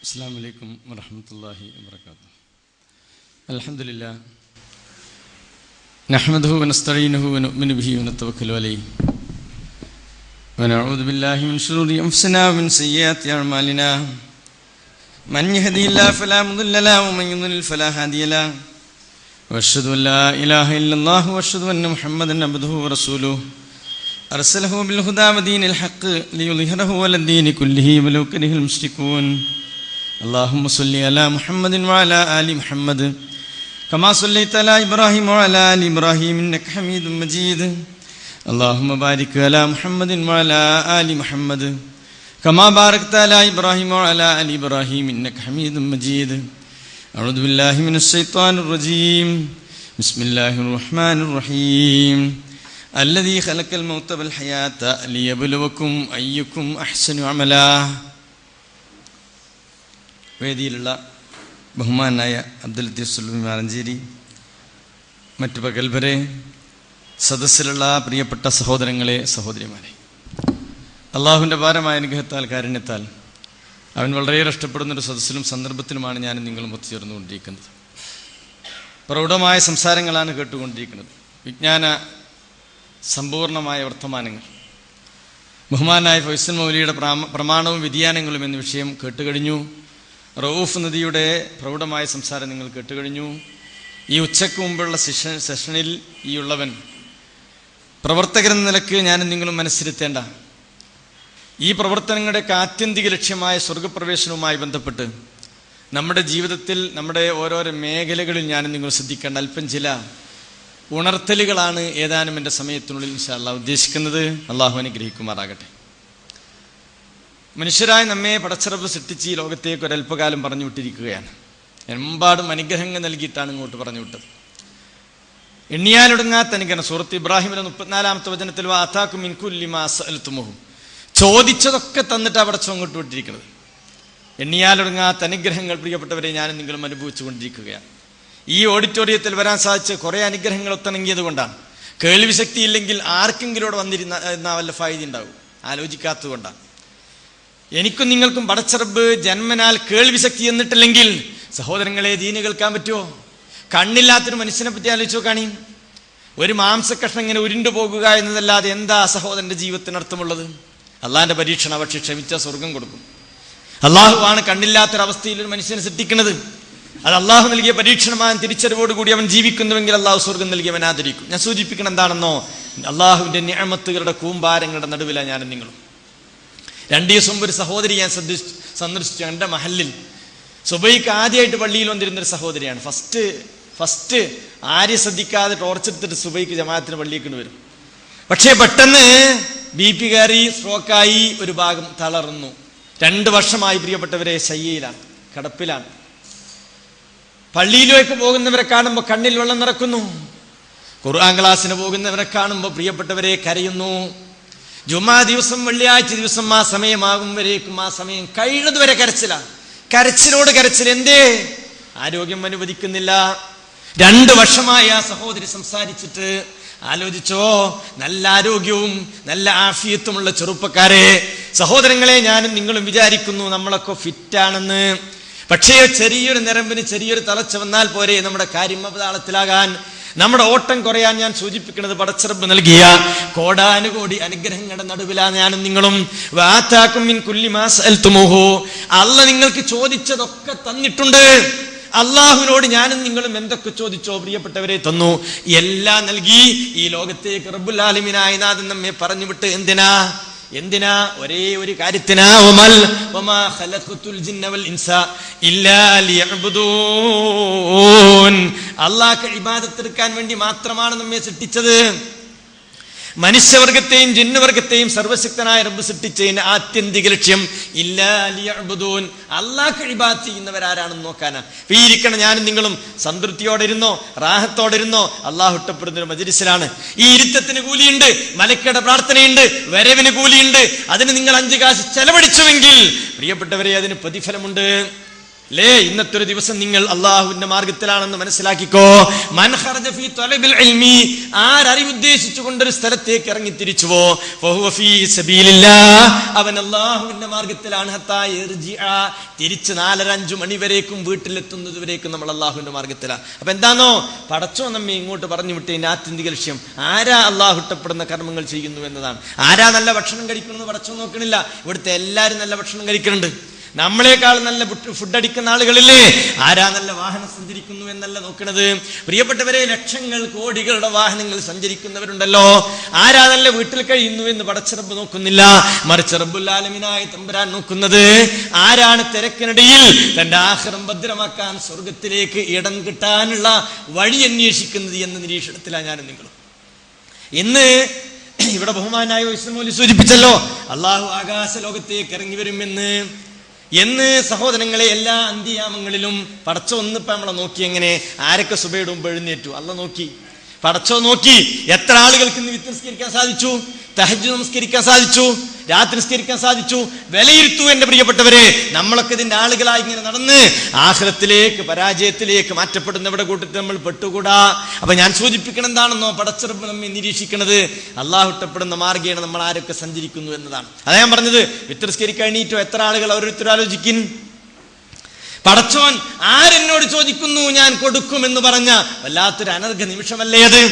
السلام عليكم ورحمة الله وبركاته. الحمد لله نحمده ونستعينه ونؤمن به ونتوكل عليه ونعوذ بالله من شرور أنفسنا ومن سيئات أعمالنا من يهدي الله فلا مضل له ومن يضلل فلا هادي له وأشهد أن لا إله إلا الله وأشهد أن محمدا عبده ورسوله أرسله بالهدى ودين الحق ليظهره على الدين كله ولو كره المشركون. اللهم صل على محمد وعلى آل محمد كما صليت على إبراهيم وعلى آل إبراهيم إنك حميد مجيد. اللهم بارك على محمد وعلى آل محمد كما باركت على إبراهيم وعلى آل إبراهيم إنك حميد مجيد. أعوذ بالله من الشيطان الرجيم. بسم الله الرحمن الرحيم. الذي خلق الموت والحياة ليبلوكم أيكم أحسن عملا. വേദിയിലുള്ള ബഹുമാനായ അബ്ദുൽ ലത്തീഫ് സുല്ലമി മാറഞ്ചേരി, മറ്റു പ്രഗത്ഭരെ, സദസ്സിലുള്ള പ്രിയപ്പെട്ട സഹോദരങ്ങളെ, സഹോദരിമാരെ, അള്ളാഹുവിൻ്റെ ഭാരമായ അനുഗ്രഹത്താൽ കാരുണ്യത്താൽ അവൻ വളരെയേറെ ഇഷ്ടപ്പെടുന്നൊരു സദസ്സിലും സന്ദർഭത്തിലുമാണ് ഞാനും നിങ്ങളും ഒത്തുചേർന്നുകൊണ്ടിരിക്കുന്നത്. പ്രൗഢമായ സംസാരങ്ങളാണ് കേട്ടുകൊണ്ടിരിക്കുന്നത്, വിജ്ഞാന സമ്പൂർണമായ വർത്തമാനങ്ങൾ. ബഹുമാനായ ഫൈസൽ മൗലിയുടെ പ്രമാണവും വ്യതിയാനങ്ങളും എന്ന വിഷയം കേട്ടുകഴിഞ്ഞു. റഊഫ് നദിയുടെ പ്രൗഢമായ സംസാരം നിങ്ങൾ കേട്ടുകഴിഞ്ഞു. ഈ ഉച്ചയ്ക്ക് മുമ്പുള്ള സെഷനിൽ ഈ ഉള്ളവൻ പ്രവർത്തകരെന്ന നിലക്ക് ഞാനും നിങ്ങളും മനസ്സിരുത്തേണ്ട ഈ പ്രവർത്തനങ്ങളുടെയൊക്കെ ആത്യന്തിക ലക്ഷ്യമായ സ്വർഗപ്രവേശനവുമായി ബന്ധപ്പെട്ട് നമ്മുടെ ജീവിതത്തിൽ നമ്മുടെ ഓരോരോ മേഖലകളിൽ ഞാനും നിങ്ങൾ ശ്രദ്ധിക്കേണ്ട അല്പം ചില ഉണർത്തലുകളാണ് ഏതാനും എൻ്റെ സമയത്തിനുള്ളിൽ ഇൻഷാ അല്ലാഹ് ഉദ്ദേശിക്കുന്നത്. അള്ളാഹു അനുഗ്രഹിക്കുമാറാകട്ടെ. മനുഷ്യരായ നമ്മെ പടച്ചിറപ്പ് സൃഷ്ടിച്ച് ഈ ലോകത്തേക്ക് ഒരല്പകാലം പറഞ്ഞു വിട്ടിരിക്കുകയാണ്. എമ്പാടും അനുഗ്രഹങ്ങൾ നൽകിയിട്ടാണ് ഇങ്ങോട്ട് പറഞ്ഞു വിട്ടത്. എണ്ണിയാലൊടുങ്ങാത്ത അനുഗ്രഹം. സൂറത്ത് ഇബ്രാഹിമിലെ 34-ാമത്തെ വചനത്തിൽ വാതാക്കും മിൻ കുല്ലി മാ സഅൽതുമുഹു, ചോദിച്ചതൊക്കെ തന്നിട്ട് അവിടെ അങ്ങോട്ട് വിട്ടിരിക്കുന്നത്. എണ്ണിയാലൊടുങ്ങാത്ത അനുഗ്രഹങ്ങൾ പ്രിയപ്പെട്ടവരെ ഞാനും നിങ്ങളും അനുഭവിച്ചു കൊണ്ടിരിക്കുകയാണ്. ഈ ഓഡിറ്റോറിയത്തിൽ വരാൻ സാധിച്ച കുറേ അനുഗ്രഹങ്ങൾ ഒത്തിണങ്ങിയത് കൊണ്ടാണ്. കേൾവി ശക്തി ഇല്ലെങ്കിൽ ആർക്കെങ്കിലും ഇവിടെ വന്നിരുന്ന വല്ല ഫായിദ ഉണ്ടാവും, ആലോചിക്കാത്തത് കൊണ്ടാണ്. എനിക്കും നിങ്ങൾക്കും പടച്ചറബ് ജന്മനാൽ കേൾവി ശക്തി എന്നിട്ടില്ലെങ്കിൽ സഹോദരങ്ങളെ, ദീന് കേൾക്കാൻ പറ്റുമോ? കണ്ണില്ലാത്തൊരു മനുഷ്യനെ പറ്റി ആലോചിച്ച് നോക്കാണി. ഒരു മാംസക്കഷ്ണം ഇങ്ങനെ ഉരുണ്ടു പോകുക എന്നതല്ലാതെ എന്താ സഹോദരന്റെ ജീവിതത്തിന് അർത്ഥമുള്ളത്? അള്ളാഹിന്റെ പരീക്ഷണ, പക്ഷെ ക്ഷമിച്ച സ്വർഗം കൊടുക്കും. അള്ളാഹുവാണ് കണ്ണില്ലാത്തൊരവസ്ഥയിൽ ഒരു മനുഷ്യനെ സൃഷ്ടിക്കുന്നത്. അത് അള്ളാഹു നൽകിയ പരീക്ഷണമായ തിരിച്ചറിവോടുകൂടി അവൻ ജീവിക്കുന്നുവെങ്കിൽ അള്ളാഹു സ്വർഗം നൽകിയവൻ ആദരിക്കും. ഞാൻ സൂചിപ്പിക്കണം എന്താണെന്നോ, അള്ളാഹുവിന്റെ നിഅമത്തുകളുടെ കൂമ്പാരങ്ങളുടെ നടുവിലാണ് ഞാനും നിങ്ങളും. 2 ദിവസം മുമ്പ് ഒരു സഹോദരി ഞാൻ സന്ദർശിച്ചു. എൻ്റെ മഹല്ലിൽ സുബൈക്ക് ആദ്യമായിട്ട് പള്ളിയിൽ വന്നിരുന്നൊരു സഹോദരിയാണ്. ഫസ്റ്റ് ആരും ശ്രദ്ധിക്കാതെ ടോർച്ചെടുത്തിട്ട് സുബൈക്ക് ജമാഅത്തിന് പള്ളിയേക്ക് വരും. പക്ഷേ പെട്ടെന്ന് BP കയറി, സ്ട്രോക്കായി, ഒരു ഭാഗം തളർന്നു. 2 വർഷമായി പ്രിയപ്പെട്ടവരെ ശയ്യയിലാണ്, കിടപ്പിലാണ്. പള്ളിയിലേക്ക് പോകുന്നവരെ കാണുമ്പോൾ കണ്ണിൽ വെള്ളം നിറക്കുന്നു. ഖുർആൻ ക്ലാസ്സിന് പോകുന്നവരെ കാണുമ്പോൾ പ്രിയപ്പെട്ടവരെ കരയുന്നു. ജുമാ ദിവസം, വെള്ളിയാഴ്ച ദിവസം ആ സമയമാകും വരേക്കും ആ സമയം കഴിയുന്നതുവരെ കരച്ചിലാണ്. കരച്ചിലോട് കരച്ചിൽ. എന്തേ? ആരോഗ്യം അനുവദിക്കുന്നില്ല. 2 വർഷമായി ആ സഹോദരി സംസാരിച്ചിട്ട്. ആലോചിച്ചോ, നല്ല ആരോഗ്യവും നല്ല ആഫിയത്തുമുള്ള ചെറുപ്പക്കാരെ, സഹോദരങ്ങളെ, ഞാനും നിങ്ങളും വിചാരിക്കുന്നു നമ്മളൊക്കെ ഫിറ്റാണെന്ന്. പക്ഷേ ചെറിയൊരു നിരമ്പിന് ചെറിയൊരു തളർച്ച വന്നാൽ പോരെ നമ്മുടെ കാര്യം അവതാളത്തിലാകാൻ, നമ്മുടെ ഓട്ടം കുറയാൻ. ഞാൻ സൂചിപ്പിക്കുന്നത് പടച്ചിറപ്പ് നൽകിയ കോടാനുകോടി അനുഗ്രഹങ്ങളുടെ നടുവിലാണ് ഞാനും നിങ്ങളും. വാതാക്കും മിൻ കുല്ലി മാ സഅൽതുമുഹു, അല്ലാഹ് നിങ്ങൾക്ക് ചോദിച്ചതൊക്കെ തന്നിട്ടുണ്ട്. അള്ളാഹുവിനോട് ഞാനും നിങ്ങളും എന്തൊക്കെ ചോദിച്ചോ പ്രിയപ്പെട്ടവരെ തന്നു, എല്ലാം നൽകി. ഈ ലോകത്തേക്ക് റബ്ബുൽ ആലമീനായ നാഥൻ നമ്മെ പറഞ്ഞു വിട്ട് എന്തിനാ? ഒരേ ഒരു കാര്യത്തിനാ. വമാ ഖലഖതുൽ ജിന്ന വൽ ഇൻസ ഇല്ലാ ലിയഅ്ബുദൂൻ. അല്ലാഹുവിനെ ഇബാദത്ത് എടുക്കാൻ വേണ്ടി മാത്രമാണ് നമ്മെ സൃഷ്ടിച്ചത്. മനുഷ്യവർഗത്തെയും ജിന്നുവർഗത്തെയും സർവശക്തനായ റബ്ബ് സൃഷ്ടിച്ചതിന്റെ ആത്യന്തിക ലക്ഷ്യം ഇല്ലാ ലിയഅ്ബുദൂൻ, അല്ലാഹുവിനെ ഇബാദത്ത് ചെയ്യുന്നവരാരാണെന്ന് നോക്കാനാ. ഈ ഇരിക്കണം ഞാനും നിങ്ങളും സംതൃപ്തിയോടെ ഇരുന്നോ, റാഹത്തോടെ ഇരുന്നോ, അള്ളാഹു ഇഷ്ടപ്പെടുന്ന ഒരു മജ്‌ലിസിലാണ്. ഈ ഇരുത്തത്തിന് കൂലിയുണ്ട്, മലക്കയുടെ പ്രാർത്ഥനയുണ്ട്, വരവിന് കൂലിയുണ്ട്. അതിന് നിങ്ങൾ 5 കാശ് ചെലവഴിച്ചുവെങ്കിൽ പ്രിയപ്പെട്ടവരെ അതിന് പ്രതിഫലമുണ്ട്. ലേ ഇന്നത്തെ ഒരു ദിവസം നിങ്ങൾ അള്ളാഹുവിന്റെ മാർഗത്തിലാണെന്ന് മനസ്സിലാക്കിക്കോ. മൻ ഖറജ ഫീ തലബിൽ ഇൽമി, ആരറിവ് ഉദ്ദേശിച്ചുകൊണ്ടൊരു സ്ഥലത്തേക്ക് ഇറങ്ങി തിരിച്ചുവോ, ഫഹുവ ഫീ സബീലില്ലാഹ്, അവൻ അള്ളാഹുവിന്റെ മാർഗത്തിലാണ്. ഹത്താ യർജിഅ, തിരിച്ച് 4-5 മണി വരേക്കും വീട്ടിലെത്തുന്നത് വരേക്കും നമ്മൾ അള്ളാഹുവിന്റെ മാർഗത്തിലാണ്. അപ്പൊ എന്താണോ പടച്ചോ നമ്മെ ഇങ്ങോട്ട് പറഞ്ഞു വിട്ടതിന്റെ ആത്യന്തിക ലക്ഷ്യം ആരാ അള്ളാഹു ഇഷ്ടപ്പെടുന്ന കർമ്മങ്ങൾ ചെയ്യുന്നു എന്നതാണ്. ആരാ നല്ല ഭക്ഷണം കഴിക്കുന്നത് പടച്ചോ നോക്കണില്ല. ഇവിടുത്തെ എല്ലാവരും നല്ല ഭക്ഷണം കഴിക്കുന്നുണ്ട്. നമ്മളെക്കാൾ നല്ല ഫുഡ് അടിക്കുന്ന ആളുകളില്ലേ? ആരാ നല്ല വാഹനം സഞ്ചരിക്കുന്നു എന്നല്ല നോക്കണത്. പ്രിയപ്പെട്ടവരെ, ലക്ഷങ്ങൾ കോടികളുടെ വാഹനങ്ങൾ സഞ്ചരിക്കുന്നവരുണ്ടല്ലോ. ആരാ നല്ല വീട്ടിൽ കഴിയുന്നു എന്ന് പടച്ചറബ് നോക്കുന്നില്ല. മറിച്ച് റബ്ബുൽ ആലമീനായ തമ്പുരാൻ നോക്കുന്നത് ആരാണ് തിരക്കിനിടയിൽ തന്റെ ആഖിറം ഭദ്രമാക്കാൻ സ്വർഗത്തിലേക്ക് ഇടം കിട്ടാനുള്ള വഴി അന്വേഷിക്കുന്നത് എന്ന നിരീക്ഷണത്തിലാണ് ഞാനും നിങ്ങളും. ഇന്ന് ഇവിടെ ബഹുമാനായ വൈസ്മൗലി സൂചിപ്പിച്ചല്ലോ, അള്ളാഹു ആകാശ ലോകത്തേക്ക് ഇറങ്ങി വരുമെന്ന്. എന്ന് സഹോദരങ്ങളെ, എല്ലാ അന്ത്യയാമങ്ങളിലും പടച്ചോ ഒന്നിപ്പോ നമ്മളെ നോക്കി. എങ്ങനെ ആരൊക്കെ സുബഹിയുടെ മുമ്പ് എഴുന്നേറ്റു? അല്ല നോക്കി, പടച്ചോ നോക്കി. എത്ര ആളുകൾക്ക് ഇന്ന് വിത്ത് നിസ്കരിക്കാൻ സാധിച്ചു, തഹജ്ജുദ് നമസ്കരിക്കാൻ സാധിച്ചു, രാത്രി നിസ്കരിക്കാൻ സാധിച്ചു? വിലയിരുത്തൂ എന്റെ പ്രിയപ്പെട്ടവരെ. നമ്മളൊക്കെ ഇതിന്റെ ആളുകളായി ഇങ്ങനെ നടന്ന് ആഖിറത്തിലേക്ക്, പരാജയത്തിലേക്ക് മാറ്റപ്പെടുന്നവരുടെ കൂട്ടത്തിൽ നമ്മൾ പെട്ടുകൂടാ. അപ്പൊ ഞാൻ സൂചിപ്പിക്കണം എന്താണെന്നോ, പടച്ചറബ് നമ്മെ നിരീക്ഷിക്കുന്നത് അള്ളാഹു ഇഷ്ടപ്പെടുന്ന മാർഗ്ഗേണ നമ്മൾ ആരൊക്കെ സഞ്ചരിക്കുന്നു എന്നതാണ്. അതാ ഞാൻ പറഞ്ഞത്, വിത്ത് നിസ്കരിക്കാൻ എണീറ്റോ എത്ര ആളുകൾ? ഓരോരുത്തരും ആലോചിക്കും. പടച്ചോൻ ആരെന്നോട് ചോദിക്കുന്നു ഞാൻ കൊടുക്കുമെന്ന് പറഞ്ഞ വല്ലാത്തൊരു അനർഘ നിമിഷമല്ലേ അത്?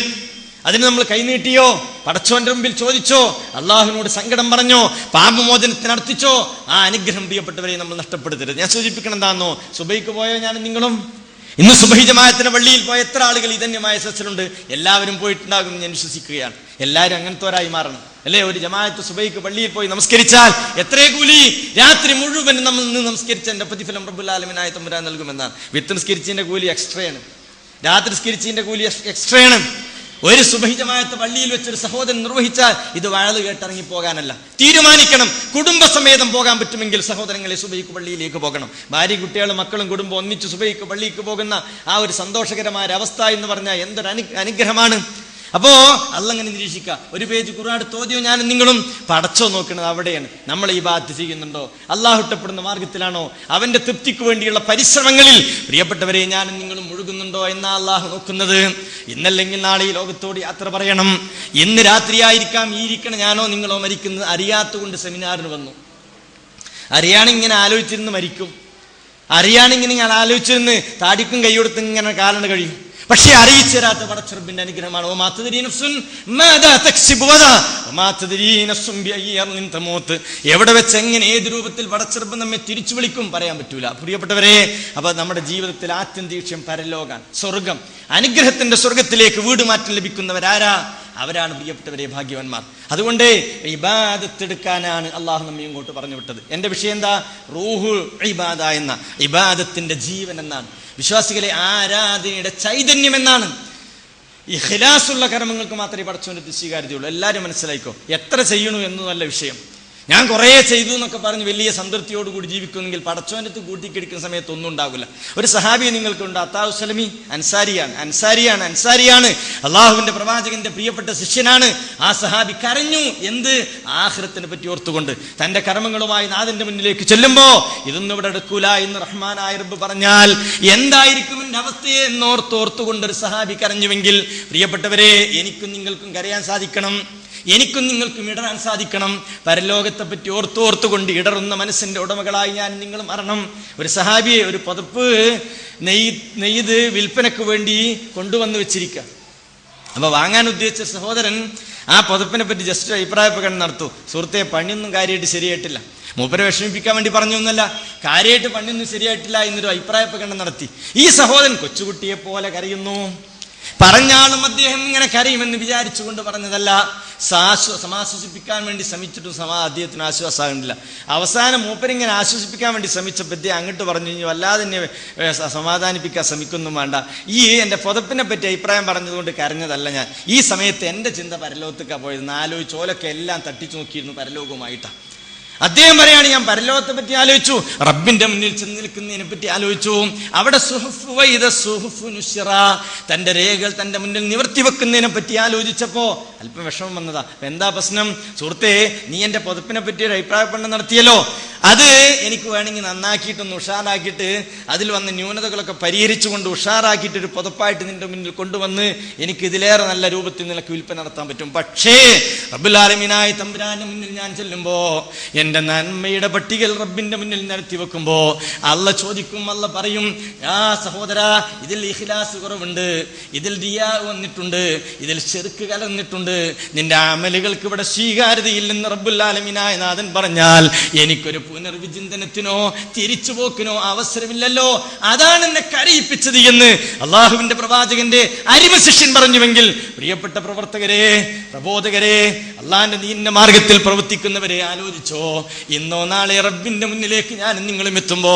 അതിന് നമ്മൾ കൈനീട്ടിയോ? പടച്ചോന്റെ മുമ്പിൽ ചോദിച്ചോ? അള്ളാഹുവിനോട് സങ്കടം പറഞ്ഞോ? പാപമോചനത്തിന് അർത്ഥിച്ചോ? ആ അനുഗ്രഹം പ്രിയപ്പെട്ടവരെ നമ്മൾ നഷ്ടപ്പെടുത്തരുത്. ഞാൻ സൂചിപ്പിക്കണം എന്താണെന്നോ, സുബഹിക്ക് പോയോ ഞാനും നിങ്ങളും? ഇന്ന് സുബഹി ജമാഅത്തിന് പള്ളിയിൽ പോയ എത്ര ആളുകൾ ഇതന്യമായ സദസ്സിലുണ്ട്? എല്ലാവരും പോയിട്ടുണ്ടാകും ഞാൻ വിശ്വസിക്കുകയാണ്. എല്ലാവരും അങ്ങനത്തോരായി മാറണം അല്ലേ? ഒരു ജമാഅത്ത് സുബഹിക്ക് പള്ളിയിൽ പോയി നമസ്കരിച്ചാൽ എത്രേ കൂലി? രാത്രി മുഴുവൻ നമ്മൾ നമസ്കരിച്ചതിന്റെ പ്രതിഫലം റബ്ബുൽ ആലമീനായ തമ്പുരാൻ നൽകുമെന്നാണ്. വിത്ത് നിസ്കരിച്ചതിന്റെ കൂലി എക്സ്ട്രയാണ്, രാത്രി നിസ്കരിച്ചതിന്റെ കൂലി എക്സ്ട്രയാണ്. ഒരു സുബഹി ജമാഅത്ത് പള്ളിയിൽ വെച്ചൊരു സഹോദരൻ നിർവഹിച്ചാൽ ഇത് വഅദ് കേട്ടിറങ്ങി പോകാനല്ല. തീരുമാനിക്കണം, കുടുംബസമേതം പോകാൻ പറ്റുമെങ്കിൽ സഹോദരങ്ങളെ സുബഹിക്ക് പള്ളിയിലേക്ക് പോകണം. ഭാര്യ, കുട്ടികളും, മക്കളും കുടുംബം ഒന്നിച്ച് സുബഹിക്ക് പള്ളിക്ക് പോകുന്ന ആ ഒരു സന്തോഷകരമായ അവസ്ഥ എന്ന് പറഞ്ഞാൽ എന്തൊരു അനുഗ്രഹമാണ്. അപ്പോ അള്ളങ്ങനെ നിരീക്ഷിക്കുക. ഒരു പേജ് ഖുർആൻ തോതിയോ ഞാനും നിങ്ങളും? പടച്ചോ നോക്കുന്നത് അവിടെയാണ്. നമ്മൾ ഈ ബാത്ത് ചെയ്യുന്നുണ്ടോ? അള്ളാഹു ഇഷ്ടപ്പെടുന്ന മാർഗത്തിലാണോ? അവന്റെ തൃപ്തിക്ക് വേണ്ടിയുള്ള പരിശ്രമങ്ങളിൽ പ്രിയപ്പെട്ടവരെ ഞാനും നിങ്ങളും മുഴുകുന്നുണ്ടോ എന്നാ അള്ളാഹു നോക്കുന്നത്. ഇന്നല്ലെങ്കിൽ നാളെ ഈ ലോകത്തോട് യാത്ര പറയണം. ഇന്ന് രാത്രിയായിരിക്കാം ഈ ഇരിക്കണ ഞാനോ നിങ്ങളോ മരിക്കുന്നത് അറിയാത്തുകൊണ്ട് സെമിനാറിന് വന്നു. അറിയാണിങ്ങനെ ആലോചിച്ചിരുന്ന് മരിക്കും, അറിയാണിങ്ങനെ ഞാൻ ആലോചിച്ചിരുന്ന് താടിക്കും കൈയെടുത്ത് ഇങ്ങനെ കാലണ്ട് കഴിയും. പക്ഷെ അറിയിച്ചു തരാത്ത പടച്ചറബിന്റെ അനുഗ്രഹമാണ്. എവിടെ വെച്ച് എങ്ങനെ ഏത് രൂപത്തിൽ പടച്ചറബ് നമ്മെ തിരിച്ചു വിളിക്കും പറയാൻ പറ്റൂല പ്രിയപ്പെട്ടവരെ. അപ്പൊ നമ്മുടെ ജീവിതത്തിൽ ആത്യന്തികം പരലോകാൻ, സ്വർഗം, അനുഗ്രഹത്തിന്റെ സ്വർഗത്തിലേക്ക് വീട് മാറ്റം ലഭിക്കുന്നവരാരാ? അവരാണ് പ്രിയപ്പെട്ടവരെ ഭാഗ്യവാന്മാർ. അതുകൊണ്ട് ഇബാദത്തെടുക്കാനാണ് അള്ളാഹു നമ്മെ ഇങ്ങോട്ട് പറഞ്ഞു വിട്ടത്. എന്റെ വിഷയം എന്താ? റൂഹു ഇബാദ എന്ന, ഇബാദത്തിന്റെ ജീവൻ എന്നാണ്, വിശ്വാസികളെ ആരാധനയുടെ ചൈതന്യം എന്നാണ്. ഈ ഖിലാസുള്ള കർമ്മങ്ങൾക്ക് മാത്രമേ പടച്ചവന്റെ സ്വീകാര്യതയുള്ളൂ. എല്ലാവരും മനസ്സിലായിക്കോ. എത്ര ചെയ്യണു എന്നതല്ല വിഷയം. ഞാൻ കുറേ ചെയ്തു എന്നൊക്കെ പറഞ്ഞ് വലിയ സംതൃപ്തിയോടുകൂടി ജീവിക്കുന്നെങ്കിൽ പടച്ചോൻ്റെ അടുത്ത് കൂട്ടിക്കിടിക്കുന്ന സമയത്ത് ഒന്നും ഉണ്ടാവില്ല. ഒരു സഹാബിയെ നിങ്ങൾക്കുണ്ട്, അത്താഉ സലമി. അൻസാരിയാണ്, അള്ളാഹുവിന്റെ പ്രവാചകന്റെ പ്രിയപ്പെട്ട ശിഷ്യനാണ്. ആ സഹാബി കരഞ്ഞു. എന്ത്? ആഖിറത്തിനെ പറ്റി ഓർത്തുകൊണ്ട്. തന്റെ കർമ്മങ്ങളുമായി നാഥന്റെ മുന്നിലേക്ക് ചെല്ലുമ്പോ ഇതൊന്നും ഇവിടെ എടുക്കൂല എന്ന് റഹ്മാനായ റബ്ബ് പറഞ്ഞാൽ എന്തായിരിക്കും എന്റെ അവസ്ഥയെ എന്നോർത്തോർത്തുകൊണ്ട് ഒരു സഹാബി കരഞ്ഞുവെങ്കിൽ പ്രിയപ്പെട്ടവരെ, എനിക്കും നിങ്ങൾക്കും കരയാൻ സാധിക്കണം, എനിക്കും നിങ്ങൾക്കും ഇടറാൻ സാധിക്കണം. പരലോകത്തെ പറ്റി ഓർത്തുകൊണ്ട് ഇടറുന്ന മനസ്സിന്റെ ഉടമകളായി ഞാൻ നിങ്ങൾ മാറണം. ഒരു സഹാബിയെ ഒരു പതിപ്പ് നെയ്ത് വിൽപ്പനക്ക് വേണ്ടി കൊണ്ടുവന്ന് വെച്ചിരിക്കുക. അപ്പൊ വാങ്ങാൻ ഉദ്ദേശിച്ച സഹോദരൻ ആ പതിപ്പിനെ പറ്റി ജസ്റ്റ് അഭിപ്രായ പ്രകടനം നടത്തു. സുഹൃത്തെ, പണിയൊന്നും കാര്യമായിട്ട് ശരിയായിട്ടില്ല. മൂപ്പരെ വിഷമിപ്പിക്കാൻ വേണ്ടി പറഞ്ഞൊന്നല്ല, കാര്യമായിട്ട് പണിയൊന്നും ശരിയായിട്ടില്ല എന്നൊരു അഭിപ്രായ പ്രകടനം നടത്തി. ഈ സഹോദരൻ കൊച്ചുകുട്ടിയെ പോലെ കരയുന്നു. പറഞ്ഞാളും അദ്ദേഹം ഇങ്ങനെ കരയുമെന്ന് വിചാരിച്ചുകൊണ്ട് പറഞ്ഞതല്ല. സമാശ്വസിപ്പിക്കാൻ വേണ്ടി ശ്രമിച്ചിട്ടും അദ്ദേഹത്തിന് ആശ്വാസമാകുന്നില്ല. അവസാനം മൂപ്പരിങ്ങനെ ആശ്വസിപ്പിക്കാൻ വേണ്ടി ശ്രമിച്ചപ്പോൾ അങ്ങോട്ട് പറഞ്ഞു, വല്ലാതെ തന്നെ സമാധാനിപ്പിക്കാൻ ശ്രമിക്കൊന്നും വേണ്ട, ഈ എൻ്റെ പുതപ്പിനെ പറ്റി അഭിപ്രായം പറഞ്ഞതുകൊണ്ട് കരഞ്ഞതല്ല ഞാൻ. ഈ സമയത്ത് എൻ്റെ ചിന്ത പരലോകത്തേക്കാണ് പോയത്. നാലോചിച്ചോലൊക്കെ എല്ലാം തട്ടിച്ചു നോക്കിയിരുന്നു പരലോകവുമായിട്ടാണ്. അദ്ദേഹം പറയാണ്, ഞാൻ പരലോകത്തെ പറ്റി ആലോചിച്ചു, റബ്ബിന്റെ മുന്നിൽ ചെന്ന് നിൽക്കുന്നതിനെ പറ്റി ആലോചിച്ചു. അവിടെ തന്റെ രേഖകൾ തന്റെ മുന്നിൽ നിവർത്തി വെക്കുന്നതിനെ പറ്റി ആലോചിച്ചപ്പോ അല്പം വിഷമം വന്നതാ. എന്താ പ്രശ്നം? സുഹൃത്തേ, നീ എന്റെ പുതപ്പിനെ പറ്റി ഒരു അഭിപ്രായപ്പെടണം നടത്തിയല്ലോ, അത് എനിക്ക് വേണമെങ്കിൽ നന്നാക്കിയിട്ടൊന്ന് ഉഷാറാക്കിയിട്ട് അതിൽ വന്ന ന്യൂനതകളൊക്കെ പരിഹരിച്ചുകൊണ്ട് ഉഷാറാക്കിയിട്ട് ഒരു പുതപ്പായിട്ട് നിന്റെ മുന്നിൽ കൊണ്ടുവന്ന് എനിക്ക് ഇതിലേറെ നല്ല രൂപത്തിൽ നിനക്ക് വിൽപ്പന നടത്താൻ പറ്റും. പക്ഷേ റബ്ബുൽ ആലമീനായ തമ്പുരാന്റെ മുന്നിൽ ഞാൻ ചെല്ലുമ്പോ എന്റെ നന്മയുടെ പട്ടികയിൽ റബ്ബിന്റെ മുന്നിൽ നിരത്തി വെക്കുമ്പോ അള്ള ചോദിക്കും, അള്ള പറയും, ആ സഹോദരാ, ഇതിൽ ഇഖ്ലാസ് കുറവുണ്ട്, ഇതിൽ റിയാ വന്നിട്ടുണ്ട്, ഇതിൽ ശിർക്ക് കലർന്നിട്ടുണ്ട്, നിന്റെ അമലുകൾക്ക് ഇവിടെ സ്വീകാര്യതയില്ലെന്ന് റബ്ബുൽ ആലമീനായ നാഥൻ പറഞ്ഞാൽ എനിക്കൊരു പുനർവിചിന്തനത്തിനോ തിരിച്ചുപോക്കിനോ അവസരമില്ലല്ലോ. അതാണ് എന്നെ കരയിപ്പിച്ചത് എന്ന് അള്ളാഹുവിന്റെ പ്രവാചകന്റെ അരിമ ശിഷ്യൻ പറഞ്ഞുവെങ്കിൽ, പ്രിയപ്പെട്ട പ്രവർത്തകരെ, പ്രബോധകരെ, അള്ളാഹിന്റെ ദീനിന്റെ മാർഗത്തിൽ പ്രവർത്തിക്കുന്നവരെ, ആലോചിച്ചോ, ഇന്നോ നാളെ റബ്ബിന്റെ മുന്നിലേക്ക് ഞാനും നിങ്ങളും എത്തുമ്പോ,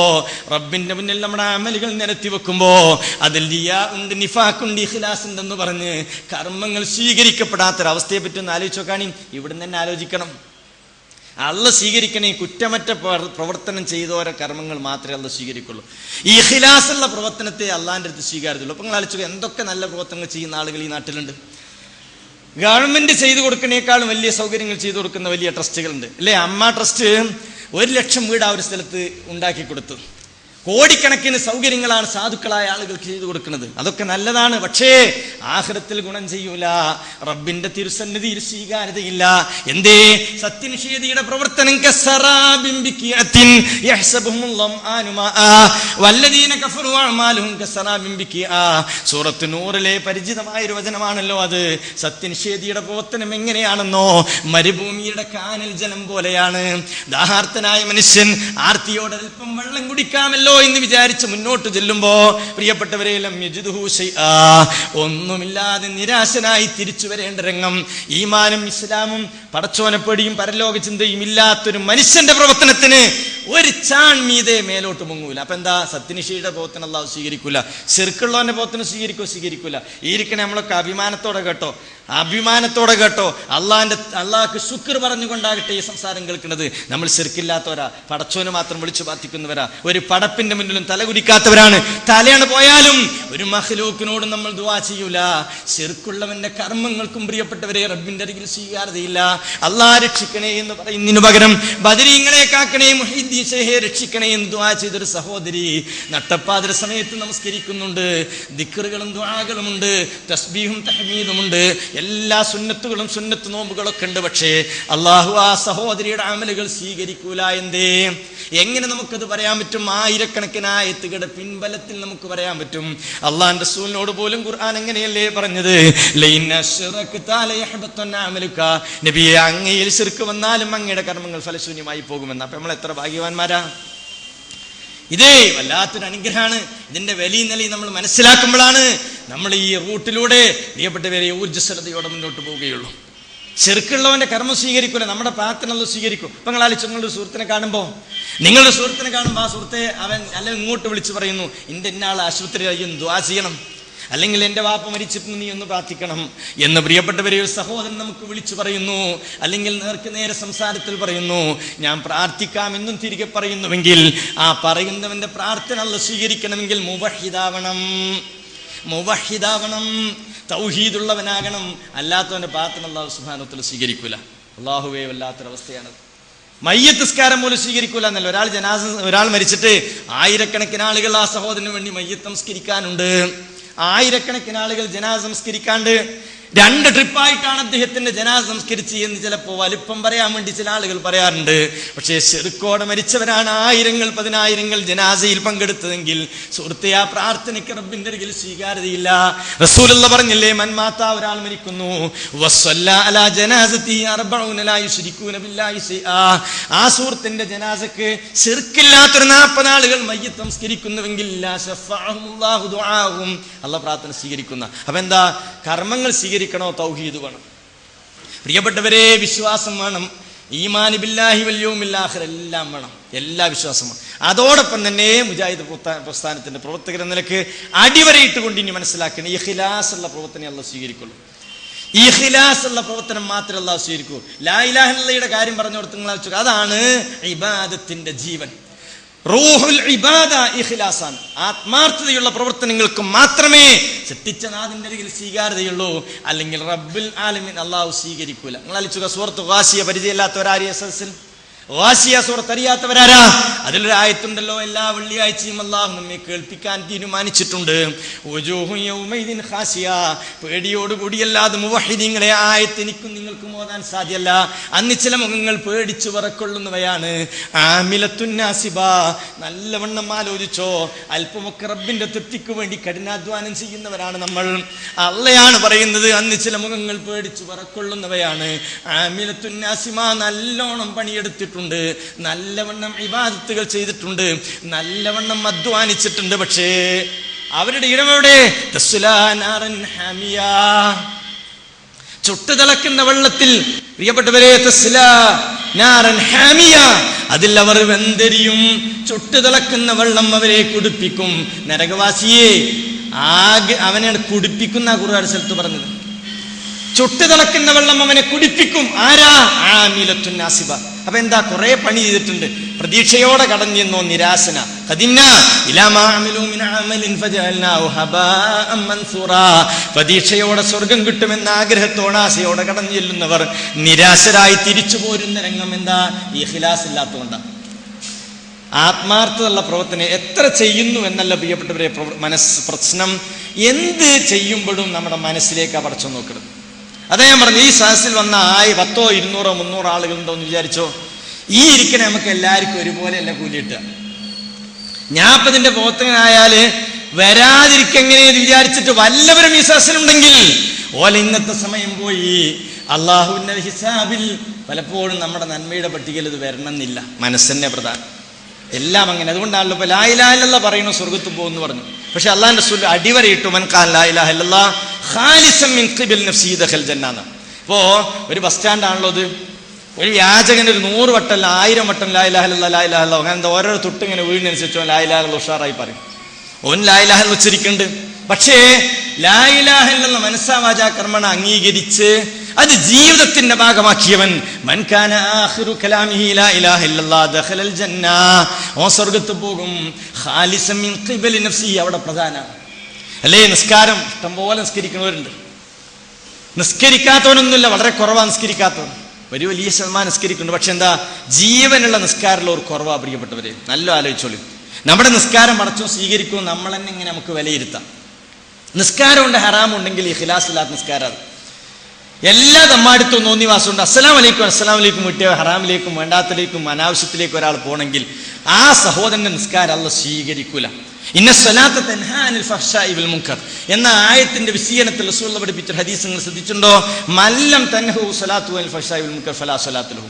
റബ്ബിന്റെ മുന്നിൽ നമ്മുടെ അമലുകൾ നിരത്തി വെക്കുമ്പോ അതിൽ റിയാ ഉണ്ട്, നിഫാഖ് ഉണ്ട്, ഇഖ്ലാസ് ഉണ്ടെന്ന് പറഞ്ഞ് കർമ്മങ്ങൾ സ്വീകരിക്കപ്പെടാത്തൊരവസ്ഥയെ പറ്റി ഒന്ന് ആലോചിച്ചോ. കാണി, ഇവിടുന്ന് തന്നെ ആലോചിക്കണം. അള്ള സ്വീകരിക്കണേ കുറ്റമറ്റ പ്രവർത്തനം ചെയ്തോരോ കർമ്മങ്ങൾ മാത്രമേ അള്ള സ്വീകരിക്കുള്ളൂ. ഈ ഇഖ്ലാസുള്ള പ്രവർത്തനത്തെ അള്ളാന്റെ അടുത്ത് സ്വീകാര്യതയുള്ളൂ. അപ്പൊ നിങ്ങൾ ആലോചിക്കുക, എന്തൊക്കെ നല്ല പ്രവർത്തനങ്ങൾ ചെയ്യുന്ന ആളുകൾ ഈ നാട്ടിലുണ്ട്. ഗവൺമെന്റ് ചെയ്തു കൊടുക്കുന്നേക്കാളും വലിയ സൗകര്യങ്ങൾ ചെയ്തു കൊടുക്കുന്ന വലിയ ട്രസ്റ്റുകളുണ്ട്, അല്ലേ? അമ്മ ട്രസ്റ്റ് 1 ലക്ഷം വീട് ആ ഒരു സ്ഥലത്ത് ഉണ്ടാക്കി കൊടുത്തു. കോടിക്കണക്കിന് സൗകര്യങ്ങളാണ് സാധുക്കളായ ആളുകൾക്ക് ചെയ്തു കൊടുക്കുന്നത്. അതൊക്കെ നല്ലതാണ്. പക്ഷേ ആഖിറത്തിൽ ഗുണം ചെയ്യൂല, റബ്ബിന്റെ തിരുസന്നിധിയിൽ സ്വീകാര്യതയില്ല. എന്തേ? സത്യനിഷേധിയുടെ പ്രവർത്തനം സൂറത്ത് നൂറിലെ പരിചിതമായ ഒരു വചനമാണല്ലോ അത്. സത്യനിഷേധിയുടെ പ്രവർത്തനം എങ്ങനെയാണെന്നോ, മരുഭൂമിയുടെ കാനൽ ജലം പോലെയാണ്. ദാഹാർത്തനായ മനുഷ്യൻ ആർത്തിയോടെ അല്പം വെള്ളം കുടിക്കാമല്ലോ എന്ന് വിചാരിച്ച് മുന്നോട്ട് ചെല്ലുമ്പോ, പ്രിയപ്പെട്ടവരെ, ഒന്നുമില്ലാതെ നിരാശനായി തിരിച്ചു വരേണ്ട രംഗം. ഈമാനും ഇസ്ലാമും പടച്ചോനപ്പടിയും പരലോക ചിന്തയും ഇല്ലാത്തൊരു മനുഷ്യന്റെ പ്രവർത്തനത്തിന് ഒരു ചാൺ മീതെ മേലോട്ട് മുങ്ങൂല. അപ്പൊ എന്താ? സത്യനിഷയുടെ പ്രവർത്തനം അല്ലാഹു സ്വീകരിക്കൂല, ശിർക്കുള്ളവന്റെ പ്രവർത്തനം സ്വീകരിക്കൂല. ഈ ഇരിക്കണേ നമ്മളൊക്കെ അഭിമാനത്തോടെ കേട്ടോ, അഭിമാനത്തോടെ കേട്ടോ, അള്ളാഹ്ക്ക് ശുക്ർ പറഞ്ഞുകൊണ്ടാകട്ടെ ഈ സംസാരം കേൾക്കുന്നത്. നമ്മൾ ശിർക്കില്ലാത്തവരാ, പടച്ചോന് മാത്രം വിളിച്ചു പ്രാർത്ഥിക്കുന്നവരാ, ഒരു പടപ്പിന്റെ മുന്നിലും തലകുരിക്കാത്തവരാണ്. തലയാണ് പോയാലും ഒരു മഖ്ലൂക്കിനോട് നമ്മൾ ദുആ ചെയ്യൂല. ശിർക്കുള്ളവന്റെ കർമ്മങ്ങൾക്കും പ്രിയപ്പെട്ടവരെ റബ്ബിന്റെ അരികിൽ സ്വീകാര്യതയില്ല. അള്ളാഹ് രക്ഷിക്കണേ എന്ന് പറയുന്നതിനു പകരം ബദരീങ്ങളെ കാക്കണേ, മുഹീദ്ദീൻ ശൈഖെ രക്ഷിക്കണേ എന്ന് ദുആ ചെയ്തൊരു സഹോദരി നട്ടപ്പാതിര സമയത്ത് നമസ്കരിക്കുന്നുണ്ട്. ദിക്റുകളും ദുആകളും ഉണ്ട്, തസ്ബീഹും തഹ്മീദും ഉണ്ട്, എല്ലാ സുന്നത്തുകളും സുന്നത്ത് നോമ്പുകളൊക്കെ ഉണ്ട്. പക്ഷേ അള്ളാഹു ആ സഹോദരിയുടെ അമലുകൾ സ്വീകരിക്കൂല. എന്തേ? എങ്ങനെ നമുക്കത് പറയാൻ പറ്റും? ആയിരക്കണക്കിന് ആയത്തുകളുടെ പിൻബലത്തിൽ നമുക്ക് പറയാൻ പറ്റും. അള്ളാഹുവിന്റെ റസൂലിനോട് പോലും ഖുർആൻ എങ്ങനെയല്ലേ പറഞ്ഞത്? നബിയെ, അങ്ങയിൽ ശിർക്ക് വന്നാലും അങ്ങയുടെ കർമ്മങ്ങൾ ഫലശൂന്യമായി പോകുമെന്ന്. അപ്പൊ നമ്മൾ എത്ര ഭാഗ്യവാന്മാരാ! ഇതേ വല്ലാത്തൊരു അനുഗ്രഹമാണ്. ഇതിന്റെ വലിയ നില നമ്മൾ മനസ്സിലാക്കുമ്പോഴാണ് നമ്മൾ ഈ റൂട്ടിലൂടെ പ്രിയപ്പെട്ടവരെ ഊർജ്ജസ്വലതയോടെ മുന്നോട്ട് പോവുകയുള്ളൂ. ശിർക്കുള്ളവന്റെ കർമ്മം സ്വീകരിക്കൂല, നമ്മുടെ പ്രാർത്ഥന സ്വീകരിക്കും. ഇപ്പൊ നിങ്ങൾ ആലോചിച്ച്, നിങ്ങളുടെ സുഹൃത്തിനെ കാണുമ്പോൾ ആ സുഹൃത്തെ അവൻ അല്ലെങ്കിൽ ഇങ്ങോട്ട് വിളിച്ചു പറയുന്നു, ഇന്ന ആൾ ആശുപത്രിയിൽ ദുആ ചെയ്യണം, അല്ലെങ്കിൽ എൻ്റെ വാപ്പ മരിച്ചിട്ട് നീ ഒന്ന് പ്രാർത്ഥിക്കണം എന്ന് പ്രിയപ്പെട്ടവരെ ഒരു സഹോദരൻ നമുക്ക് വിളിച്ചു പറയുന്നു, അല്ലെങ്കിൽ നേർക്ക് നേരെ സംസാരത്തിൽ പറയുന്നു, ഞാൻ പ്രാർത്ഥിക്കാമെന്നും തിരികെ പറയുന്നുവെങ്കിൽ ആ പറയുന്നവന്റെ പ്രാർത്ഥന അല്ലാഹു സ്വീകരിക്കണമെങ്കിൽ മുവഹിദാവണം, തൗഹീദുള്ളവനാകണം. അല്ലാത്തവന്റെ പ്രാർത്ഥന അല്ലാഹു സുബ്ഹാനഹു വ തആല സ്വീകരിക്കൂല. അല്ലാഹുവേ, വല്ലാത്തൊരവസ്ഥയാണ്. മയ്യത്ത് നിസ്കാരം പോലും സ്വീകരിക്കൂല എന്നല്ല. ഒരാൾ മരിച്ചിട്ട് ആയിരക്കണക്കിന് ആളുകൾ ആ സഹോദരന് വേണ്ടി മയ്യത്ത് നമസ്കരിക്കാനുണ്ട്. ആയിരക്കണക്കിന് ആളുകൾ ജനാസ നമസ്കരിക്കാണ്ട് 2 ട്രിപ്പായിട്ടാണ് അദ്ദേഹത്തിന്റെ ജനാസ സംസ്കരിച്ച് എന്ന് ചിലപ്പോൾ വലിപ്പം പറയാൻ വേണ്ടി ചില ആളുകൾ പറയാറുണ്ട്. പക്ഷേ ശിർക്കോടെ മരിച്ചവരാണ് ആയിരങ്ങൾ പതിനായിരങ്ങൾ ജനാസയിൽ പങ്കെടുത്തതെങ്കിൽ സുഹൃത്തെ, ആ പ്രാർത്ഥനയ്ക്ക് റബ്ബിന്റെ അരികിൽ സ്വീകാര്യതയില്ല. റസൂലുള്ളാഹി പറഞ്ഞില്ലേ, മൻമാത്ത, ഒരാൾ മരിക്കുന്നു, വസ്സല്ലാ അലാ ജനാസതി 40 ലാ യുശ്രികൂന ബില്ലാഹി ശൈആ, ആ സുഹൃത്തിന്റെ ജനാസക്ക് ശിർക്കില്ലാത്തൊരു 40 ആളുകൾ മയ്യിത്ത് സംസ്കരിക്കുന്നുവെങ്കിൽ ലാ ശഫഅഹുല്ലാഹു ദുആഹും, അല്ലാഹു പ്രാർത്ഥന സ്വീകരിക്കുന്ന. അപ്പൊ എന്താ? കർമ്മങ്ങൾ സ്വീകരിക്കണോ? തൗഹീദ് വേണം. പ്രിയപ്പെട്ടവരെ, വിശ്വാസം വേണം. ഈമാൻ ബില്ലാഹി വൽ യൗമിൽ ആഖിർ എല്ലാം വേണം, എല്ലാ വിശ്വാസവും. അതോടൊപ്പം തന്നെ മുജാഹിദ് പ്രസ്ഥാനത്തിന്റെ പ്രവർത്തകർ എന്ന നിലക്ക് അടിവരയിട്ടുകൊണ്ട് ഇനി മനസ്സിലാക്കണം, ഇഖ്ലാസുള്ള പ്രവർത്തനം അല്ലാഹു സ്വീകരിക്കുള്ളൂ. ഇഖ്ലാസ് ഉള്ള പ്രവർത്തനം മാത്രമേ അല്ലാഹു സ്വീകരിക്കൂ. ലാ ഇലാഹ ഇല്ലല്ലയുടെ കാര്യം പറഞ്ഞു കൊടുത്ത് നിങ്ങൾ വെച്ചു, അതാണ് ഇബാദത്തിന്റെ ജീവൻ. റൂഹുൽ ഇബാദ ഇഖ്ലാസാണ്. ആത്മാർത്ഥതയുള്ള പ്രവർത്തനങ്ങൾക്ക് മാത്രമേ സൃഷ്ടിച്ച നാഥിന്റെ അരികിൽ സ്വീകാര്യതയുള്ളൂ, അല്ലെങ്കിൽ റബ്ബുൽ ആലമീൻ അല്ലാഹു സ്വീകരിക്കൂല. നിങ്ങൾ ആലോചിക്കുക, സൂറത്ത് ഗാശിയ പരിചയമില്ലാത്തവരാരിയ സദസ്സിൽ ഗാശിയ സൂറത്ത് അറിയാത്തവരാരാ? അതിലൊരു ആയത്തുണ്ടല്ലോ, എല്ലാ വെള്ളിയാഴ്ചയും അല്ലാഹു നമ്മെ കേൾപ്പിക്കാൻ തീരുമാനിച്ചിട്ടുണ്ട്. വജൂഹു യൗമൈദിൻ ഖാസിയ, പേടിയോടുകൂടിയല്ലാതെ മുവഹിദീങ്ങളെ ആയത്ത് എനിക്കും നിങ്ങൾക്കും ഓതാൻ സാധ്യമല്ല. അന്ന് ചില മുഖങ്ങൾ പേടിച്ചു വിറക്കൊള്ളുന്നവയാണ്. ആമിലത്തുൻ നാസിബ, നല്ലവണ്ണം ആലോചിച്ചോ, അല്പമൊക്കെ റബ്ബിന്റെ തൃപ്തിക്ക് വേണ്ടി കഠിനാധ്വാനം ചെയ്യുന്നവരാണ് നമ്മൾ. അള്ളയാണ് പറയുന്നത്, അന്ന് ചില മുഖങ്ങൾ പേടിച്ചു വിറക്കൊള്ളുന്നവയാണ്. ആമിലത്തുൻ നാസിമ, നല്ലോണം പണിയെടുത്തിട്ടുണ്ട്, നല്ലവണ്ണം ഇബാദത്തുകൾ ചെയ്തിട്ടുണ്ട്, നല്ലവണ്ണം അധ്വാനിച്ചിട്ടുണ്ട്. പക്ഷേ അവരുടെ ഇടമെവിടെ? ചുട്ടുതിളക്കുന്ന വെള്ളത്തിൽ, പ്രിയപ്പെട്ടവരെ, അതിൽ അവർ വെന്തെരിയും. ചുട്ടുതിളക്കുന്ന വെള്ളം അവരെ കുടിപ്പിക്കും. നരകവാസിയെ അവനെ കുടിപ്പിക്കുന്ന ഖുർആൻ സ്ഥലത്ത് പറഞ്ഞത്. ചുട്ടുതിളക്കുന്ന വെള്ളം അവനെ കുടിപ്പിക്കും. ആരാ? ആമിലത്തുൻ നാസിബ. അപ്പൊ എന്താ? കുറെ പണി ചെയ്തിട്ടുണ്ട്, പ്രതീക്ഷയോടെ കടഞ്ഞെന്നോ നിരാശന. പ്രതീക്ഷയോടെ സ്വർഗം കിട്ടുമെന്ന ആഗ്രഹത്തോടെ ആശയോടെ കടന്നു ചെല്ലുന്നവർ നിരാശരായി തിരിച്ചു പോരുന്ന രംഗം എന്താ? ഇഖ്ലാസ് ഇല്ലാത്തതുകൊണ്ടാണ്. ആത്മാർത്ഥതയുള്ള പ്രവർത്തനം എത്ര ചെയ്യുന്നു എന്നല്ല പ്രിയപ്പെട്ടവരെ മനസ്സ് പ്രശ്നം. എന്ത് ചെയ്യുമ്പോഴും നമ്മുടെ മനസ്സിലേക്ക് പടച്ചു നോക്കരുത്. അതാ ഞാൻ പറഞ്ഞു, ഈ സദസ്സിൽ വന്ന 10, 200, 300 ആളുകൾ ഉണ്ടോന്ന് വിചാരിച്ചോ? ഈ ഇരിക്കണേ നമുക്ക് എല്ലാവർക്കും ഒരുപോലെയല്ല കൂലിയിട്ട്. ഞാൻ ഇപ്പൊ ഇതിന്റെ പ്രവർത്തകനായാല് വരാതിരിക്കെങ്ങനെയെന്ന് വിചാരിച്ചിട്ട് വല്ലവരും ഈ സദസ്സിലുണ്ടെങ്കിൽ ഓല ഇന്നത്തെ സമയം പോയി. അള്ളാഹുവിന്റെ ഹിസാബിൽ പലപ്പോഴും നമ്മുടെ നന്മയുടെ പട്ടികയിൽ ഇത് വരണമെന്നില്ല. മനസ്സന്നെ പ്രധാനം. എല്ലാം അങ്ങനെ. അതുകൊണ്ടാണല്ലോ ഇപ്പൊ ലാ ഇലാഹ ഇല്ലല്ലാഹ് പറയുന്നു സ്വർഗത്ത് പോകുമെന്ന് പറഞ്ഞു. പക്ഷെ അള്ളാഹിന്റെ റസൂൽ അടിവരയിട്ടു, മൻ ഖാല ലാ ഇലാഹ ഇല്ലല്ലാഹ് ഖാലിസൻ മിൻ ഖിബൽ നഫ്സിഹി ദഖൽ ജന്ന. ഇപ്പോ ഒരു ബസ് സ്റ്റാൻഡ് ആണല്ലോ ഇത്. ഒരു യാചകൻ ഒരു 100 വട്ടം 1000 വട്ടം ലാ ഇലാഹ ഇല്ലല്ലാഹ് ലാ ഇലാഹ ഇല്ലല്ലാഹ്, അങ്ങനെ ഓരോ തൊട്ടിങ്ങനെ വീടിനനുസരിച്ചോ ലാ ഇലാഹ ഇല്ലല്ലാഹ് ഉഷാറായി പറയും. ഓൻ ലാ ഇലാഹ ഇല്ലല്ലാഹ് ഉച്ചരിക്കുന്നുണ്ട്. പക്ഷേ ലാ ഇലാഹ ഇല്ലല്ലാഹ് മനസ്സാ വാചാ കർമ്മണ അംഗീകരിച്ച് അത് ജീവിതത്തിന്റെ ഭാഗമാക്കിയവൻ, മൻ കാന ആഖിറു കലാമിഹി ലാ ഇലാഹ ഇല്ലല്ലാഹ് ദഖലൽ ജന്ന, ഓ സ്വർഗ്ഗത്തിൽ പോകും. ഖാലിസൻ മിൻ ഖിബലി നഫ്സിഹി, അവിടെ പ്രധാന അല്ലേ? നിസ്കാരം ഇഷ്ടംപോലെ നിസ്കരിക്കുന്നവരുണ്ട്, നിസ്കരിക്കാത്തവനൊന്നുമില്ല, വളരെ കുറവാണ് നിസ്കരിക്കാത്തവൻ. വലിയ ശതമാനം നിസ്കരിക്കുന്നുണ്ട്. പക്ഷെ എന്താ? ജീവനുള്ള നിസ്കാരമുള്ളവർ കുറവാ. പ്രിയപ്പെട്ടവരെ, നല്ല ആലോചിച്ചോളൂ. നമ്മുടെ നിസ്കാരം പടച്ചോ സ്വീകരിക്കുമോ നമ്മൾ തന്നെ ഇങ്ങനെ നമുക്ക് വിലയിരുത്താം. നിസ്കാരം ഉണ്ട് ഹറാമുണ്ടെങ്കിൽ ഇഖ്ലാസ് ഇല്ലാത്ത നിസ്കാരം. എല്ലാ തമ്മാടുത്തും നോന്നിവാസമുണ്ട്. അസ്സലാം വലൈക്കും വിട്ടിയ ഹറാമിലേക്കും വേണ്ടാത്തലേക്കും അനാവശ്യത്തിലേക്കും ഒരാൾ പോകണമെങ്കിൽ ആ സഹോദരന്റെ നിസ്കാരം അല്ലാഹു സ്വീകരിക്കൂല. ഇന്ന സ്വലാത്ത തൻഹാ അനിൽ ഫഹ്ശാഇ വൽ മുൻകർ എന്ന ആയത്തിന്റെ വിശദീകരണത്തിൽ റസൂലുള്ളാഹി പഠിപ്പിച്ച ഹദീസ് നിങ്ങൾ ശ്രദ്ധിച്ചിട്ടുണ്ടോ? മല്ലം തൻഹു സ്വലാത്തു അനിൽ ഫഹ്ശാഇ വൽ മുൻകർ ഫലാ സ്വലാത്തു ലഹു.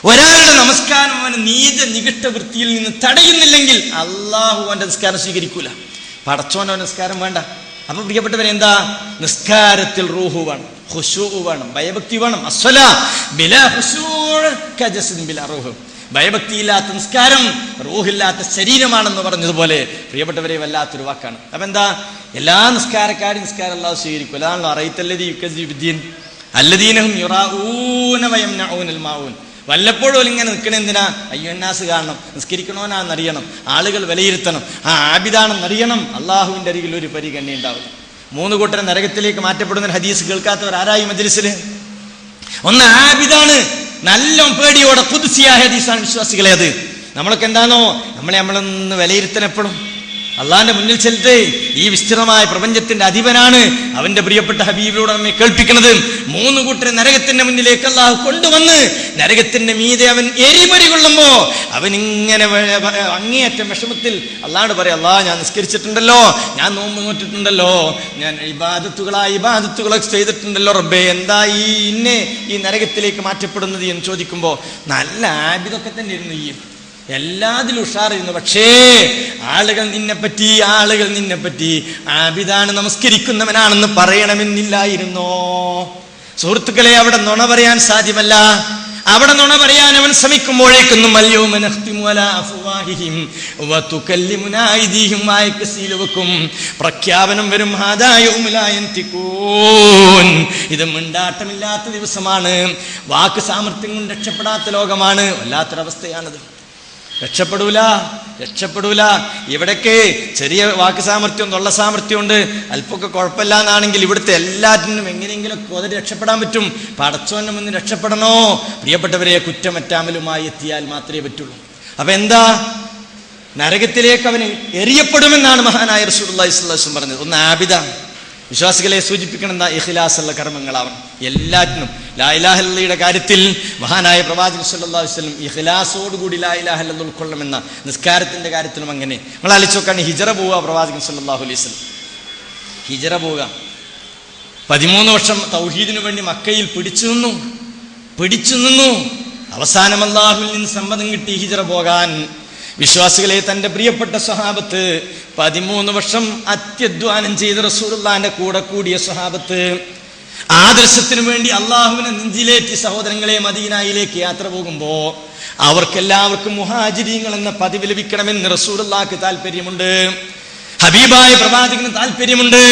ഒരാളുടെ നമസ്കാരം അവന് നീച നികട്ട വൃത്തിയിൽ നിന്ന് തടയുന്നില്ലെങ്കിൽ അള്ളാഹു അവന്റെ നിസ്കാരം സ്വീകരിക്കൂല. പടച്ചോന്റെ നിസ്കാരം വേണ്ട. അപ്പൊ പ്രിയപ്പെട്ടവരെ, എന്താ? നിസ്കാരത്തിൽ റൂഹു വേണം, ഖുശൂ വേണം, ഭയഭക്തി വേണം. അസ്സലാ ബിലാ ഖുശൂ കജസ്ദിൻ ബിലാ റൂഹ്. ഭയഭക്തിയില്ലാത്ത നിസ്കാരം റൂഹില്ലാത്ത ശരീരമാണെന്ന് പറഞ്ഞതുപോലെ പ്രിയപ്പെട്ടവരെ വല്ലാത്തൊരു വാക്കാണ്. അപ്പൊ എന്താ? എല്ലാ നിസ്കാരക്കാരും നിസ്കാരം അല്ലാഹു സ്വീകരിക്കും. അതാണല്ലോ അറൈതല്ലദീ യുകദ്ദിബുദ്ദീൻ അല്ലദീനഹും യുറാഊന വയംനഊനൽ മാഊൻ. വല്ലപ്പോഴും ഇങ്ങനെ നിൽക്കണ എന്തിനാ? അയ്യോന്നാസ് കാണണം, നിസ്കരിക്കണോനാണെന്നറിയണം, ആളുകൾ വിലയിരുത്തണം, ആ ആബിദാണെന്നറിയണം. അള്ളാഹുവിന്റെ അരികിൽ ഒരു പരിഗണന ഉണ്ടാവില്ല. 3 കൂട്ടരെ നരകത്തിലേക്ക് മാറ്റപ്പെടുന്ന ഹദീസ് കേൾക്കാത്തവർ ആരായി മജ്ലിസില്? ഒന്ന് ആബിദാണ്, നല്ല പേടിയോടെ ഖുദ്സിയായ ഹദീസാണ് വിശ്വാസികളെ. അത് നമ്മളൊക്കെ എന്താണോ നമ്മളൊന്ന് വിലയിരുത്തപ്പെடும். അള്ളാന്റെ മുന്നിൽ ചെല്ലിട്ട് ഈ വിസ്തൃതമായ പ്രപഞ്ചത്തിന്റെ അധിപനാണ് അവന്റെ പ്രിയപ്പെട്ട ഹബീബിലൂടെ നമ്മെ കേൾപ്പിക്കുന്നത്. 3 കൂട്ടരെ നരകത്തിന്റെ മുന്നിലേക്ക് അള്ളാഹു കൊണ്ടുവന്ന് നരകത്തിന്റെ മീതെ അവൻ എരിപൊരി കൊള്ളുമ്പോ അവൻ ഇങ്ങനെ അങ്ങേയറ്റം വിഷമത്തിൽ അള്ളാഹോട് പറയാം, അള്ളാഹ് ഞാൻ നിസ്കരിച്ചിട്ടുണ്ടല്ലോ, ഞാൻ നോമ്പ് നോറ്റിട്ടുണ്ടല്ലോ, ഞാൻ ഇബാദത്തുകളൊക്കെ ചെയ്തിട്ടുണ്ടല്ലോ, റബ്ബേ എന്താ ഈ നരകത്തിലേക്ക് മാറ്റപ്പെടുന്നത് എന്ന് ചോദിക്കുമ്പോ നല്ല ആബിദൊക്കെ തന്നെ ഇരുന്നു, ഈ എല്ലാത്തിലും ഉഷാറിരുന്നു. പക്ഷേ ആളുകൾ നിന്നെപ്പറ്റി ആബിദാണ്, നമസ്കരിക്കുന്നവനാണെന്ന് പറയണമെന്നില്ലായിരുന്നോ? സുഹൃത്തുക്കളെ, അവിടെ നുണ പറയാൻ സാധ്യമല്ല. അവിടെ നുണ പറയാൻ അവൻ ശ്രമിക്കുമ്പോഴേക്കും പ്രഖ്യാപനം വരും, ഇത് മിണ്ടാട്ടമില്ലാത്ത ദിവസമാണ്, വാക്ക് സാമർത്ഥ്യം കൊണ്ട് രക്ഷപ്പെടാത്ത ലോകമാണ്. വല്ലാത്തൊരവസ്ഥയാണത്. രക്ഷപ്പെടൂല. ഇവിടേക്ക് ചെറിയ വാക്ക് സാമർത്ഥ്യം, തൊള്ള സാമർത്ഥ്യമുണ്ട്, അല്പമൊക്കെ കുഴപ്പമില്ല എന്നാണെങ്കിൽ ഇവിടുത്തെ എല്ലാറ്റിനും എങ്ങനെയെങ്കിലും കൊതിരി രക്ഷപ്പെടാൻ പറ്റും. പടച്ചോന്റെ മുന്നിൽ രക്ഷപ്പെടണോ പ്രിയപ്പെട്ടവരെ? കുറ്റമറ്റാമലുമായി എത്തിയാൽ മാത്രമേ പറ്റുള്ളൂ. അപ്പൊ എന്താ? നരകത്തിലേക്ക് അവന് എറിയപ്പെടുമെന്നാണ് മഹാനായ റസൂലുള്ളാഹി സ്വല്ലല്ലാഹു അലൈഹി വസല്ലം പറഞ്ഞത്. ഒന്ന് ആബിദ, വിശ്വാസികളെ സൂചിപ്പിക്കണം എന്താ? ഇഖ്ലാസുള്ള കർമ്മങ്ങളാവണം എല്ലാറ്റിനും. ലാ ഇലാഹ ഇല്ലല്ലാഹയുടെ കാര്യത്തിൽ മഹാനായ പ്രവാചകൻ സല്ലല്ലാഹു അലൈഹി വസല്ലം ഇഖ്ലാസോടുകൂടി ലാ ഇലാഹ ഇല്ലല്ലാഹ് ഉൾക്കൊള്ളണമെന്ന നിസ്കാരത്തിന്റെ കാര്യത്തിലും അങ്ങനെ. നമ്മൾ ആലോചിച്ചോക്കാണ്, ഹിജറ പോവുക പ്രവാചകൻ സല്ലല്ലാഹു അലൈഹി വസല്ലം. ഹിജറ പോവുക 13 വർഷം തൗഹീദിനു വേണ്ടി മക്കയിൽ പിടിച്ചു നിന്നു. അവസാനം അല്ലാഹുവിൽ നിന്ന് സമ്മതം കിട്ടി ഹിജറ പോകാൻ. വിശ്വാസികളെ, തന്റെ പ്രിയപ്പെട്ട സ്വഹാബത്ത് 13 വർഷം അത്യധ്വാനം ചെയ്ത റസൂലുള്ളാഹിന്റെ കൂടെ കൂടിയ സ്വഹാബത്ത്, ആദർശത്തിനു വേണ്ടി അള്ളാഹുവിനെ നെഞ്ചിലേറ്റി സഹോദരങ്ങളെ മദീനയിലേക്ക് യാത്ര പോകുമ്പോ അവർക്കെല്ലാവർക്കും മുഹാജിരീങ്ങൾ എന്ന പദവി ലഭിക്കണമെന്ന് റസൂലുള്ളാഹിക്ക് താല്പര്യമുണ്ട്. ഹബീബായ പ്രവാചകന് താല്പര്യമുണ്ട്.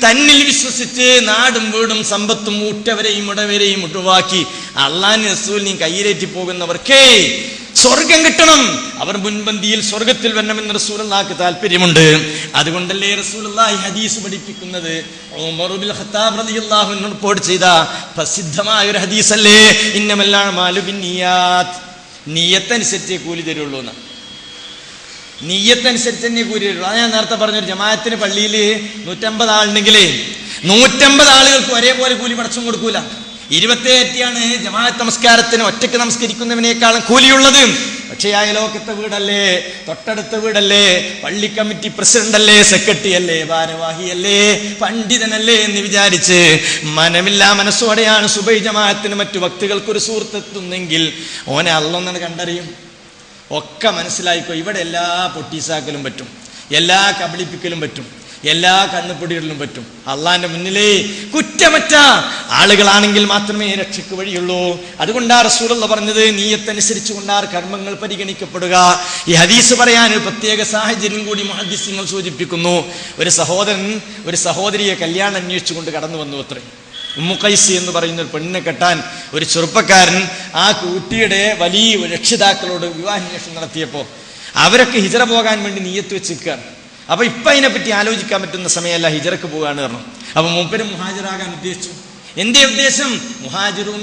തന്നിൽ വിശ്വസിച്ച് നാടും വീടും സമ്പത്തും ഉറ്റവരെയും ഉടവരെയും ഒഴിവാക്കി അള്ളാഹുവിന്റെ റസൂലിനെയും കയ്യിലേറ്റി പോകുന്നവർക്കേ സ്വർഗം കിട്ടണം, അവർ മുൻപന്തിയിൽ സ്വർഗത്തിൽ വരണമെന്ന് റസൂലുള്ളാഹിക്ക് താല്പര്യമുണ്ട്. അതുകൊണ്ടല്ലേ റസൂലുള്ളാഹി ഹദീസ് പഠിപ്പിക്കുന്നത്? ഉമർ ഇബ്നുൽ ഖത്താബ് റളിയല്ലാഹു അൻഹു റിപ്പോർട്ട് ചെയ്ത പ്രസിദ്ധമായ ഒരു ഹദീസല്ലേ, ഇന്നമൽ അഅ്മാലു ബിന്നിയാത്ത്, നിയ്യത്തനുസരിച്ചേ കൂലി തരുള്ളൂ എന്ന്. നിയ്യത്തനുസരിച്ച് തന്നെ കൂലി തരുള്ളൂ. അത് ഞാൻ നേരത്തെ പറഞ്ഞൊരു ജമാഅത്തിന് പള്ളിയിൽ 150 ആളുണ്ടെങ്കിൽ 150 ആളുകൾക്ക് ഒരേപോലെ കൂലി പടച്ചും കൊടുക്കൂല. 27 ജമാഅത്ത് നമസ്കാരത്തിന് ഒറ്റയ്ക്ക് നമസ്കരിക്കുന്നവനേക്കാളും കൂലിയുള്ളത്. പക്ഷേ അയലോക്കത്തെ വീടല്ലേ, തൊട്ടടുത്ത വീടല്ലേ, പള്ളി കമ്മിറ്റി പ്രസിഡന്റ് അല്ലേ, സെക്രട്ടറി അല്ലേ, ഭാരവാഹിയല്ലേ, പണ്ഡിതനല്ലേ എന്ന് വിചാരിച്ച് മനമില്ലാ മനസ്സോടെയാണ് സുബഹി ജമാഅത്തിന് മറ്റു ഭക്തികൾക്ക് ഒരു സുഹൃത്തെത്തുന്നെങ്കിൽ ഓനെ അള്ളൊന്നാണ് കണ്ടറിയും. ഒക്കെ മനസ്സിലായിക്കോ, ഇവിടെ എല്ലാ പൊട്ടീസാക്കലും പറ്റും, എല്ലാ കബളിപ്പിക്കലും പറ്റും, എല്ലാ കണ്ണുപിടികളിലും പറ്റും. അള്ളാന്റെ മുന്നിലേ കുറ്റമറ്റ ആളുകളാണെങ്കിൽ മാത്രമേ രക്ഷയ്ക്ക് വഴിയുള്ളൂ. അതുകൊണ്ടാ റസൂലുള്ള പറഞ്ഞത്, നീയത്തനുസരിച്ച് കൊണ്ടാർ കർമ്മങ്ങൾ പരിഗണിക്കപ്പെടുക. ഈ ഹദീസ് പറയാൻ ഒരു പ്രത്യേക സാഹചര്യം കൂടി മുഹദ്ദിസുകൾ സൂചിപ്പിക്കുന്നു. ഒരു സഹോദരൻ ഒരു സഹോദരിയെ കല്യാണം അന്വേഷിച്ചുകൊണ്ട് കടന്നു വന്നു അത്രേ. ഉമ്മു ഖൈസ് എന്ന് പറയുന്ന ഒരു പെണ്ണിനെ കെട്ടാൻ ഒരു ചെറുപ്പക്കാരൻ ആ കുട്ടിയുടെ വലിയ രക്ഷിതാക്കളോട് വിവാഹാന്വേഷണം നടത്തിയപ്പോൾ അവരൊക്കെ ഹിജറ പോകാൻ വേണ്ടി നീയത്ത് വെച്ചിരിക്കുകയാണ്. അപ്പൊ ഇപ്പൊ അതിനെപ്പറ്റി ആലോചിക്കാൻ പറ്റുന്ന സമയമല്ല, ഹിജറക്ക് പോകാന്ന് പറഞ്ഞു. അപ്പൊ മൂപ്പരും മുഹാജിറാകാൻ ഉദ്ദേശിച്ചു. എന്റെ ഉദ്ദേശം മുഹാജിറും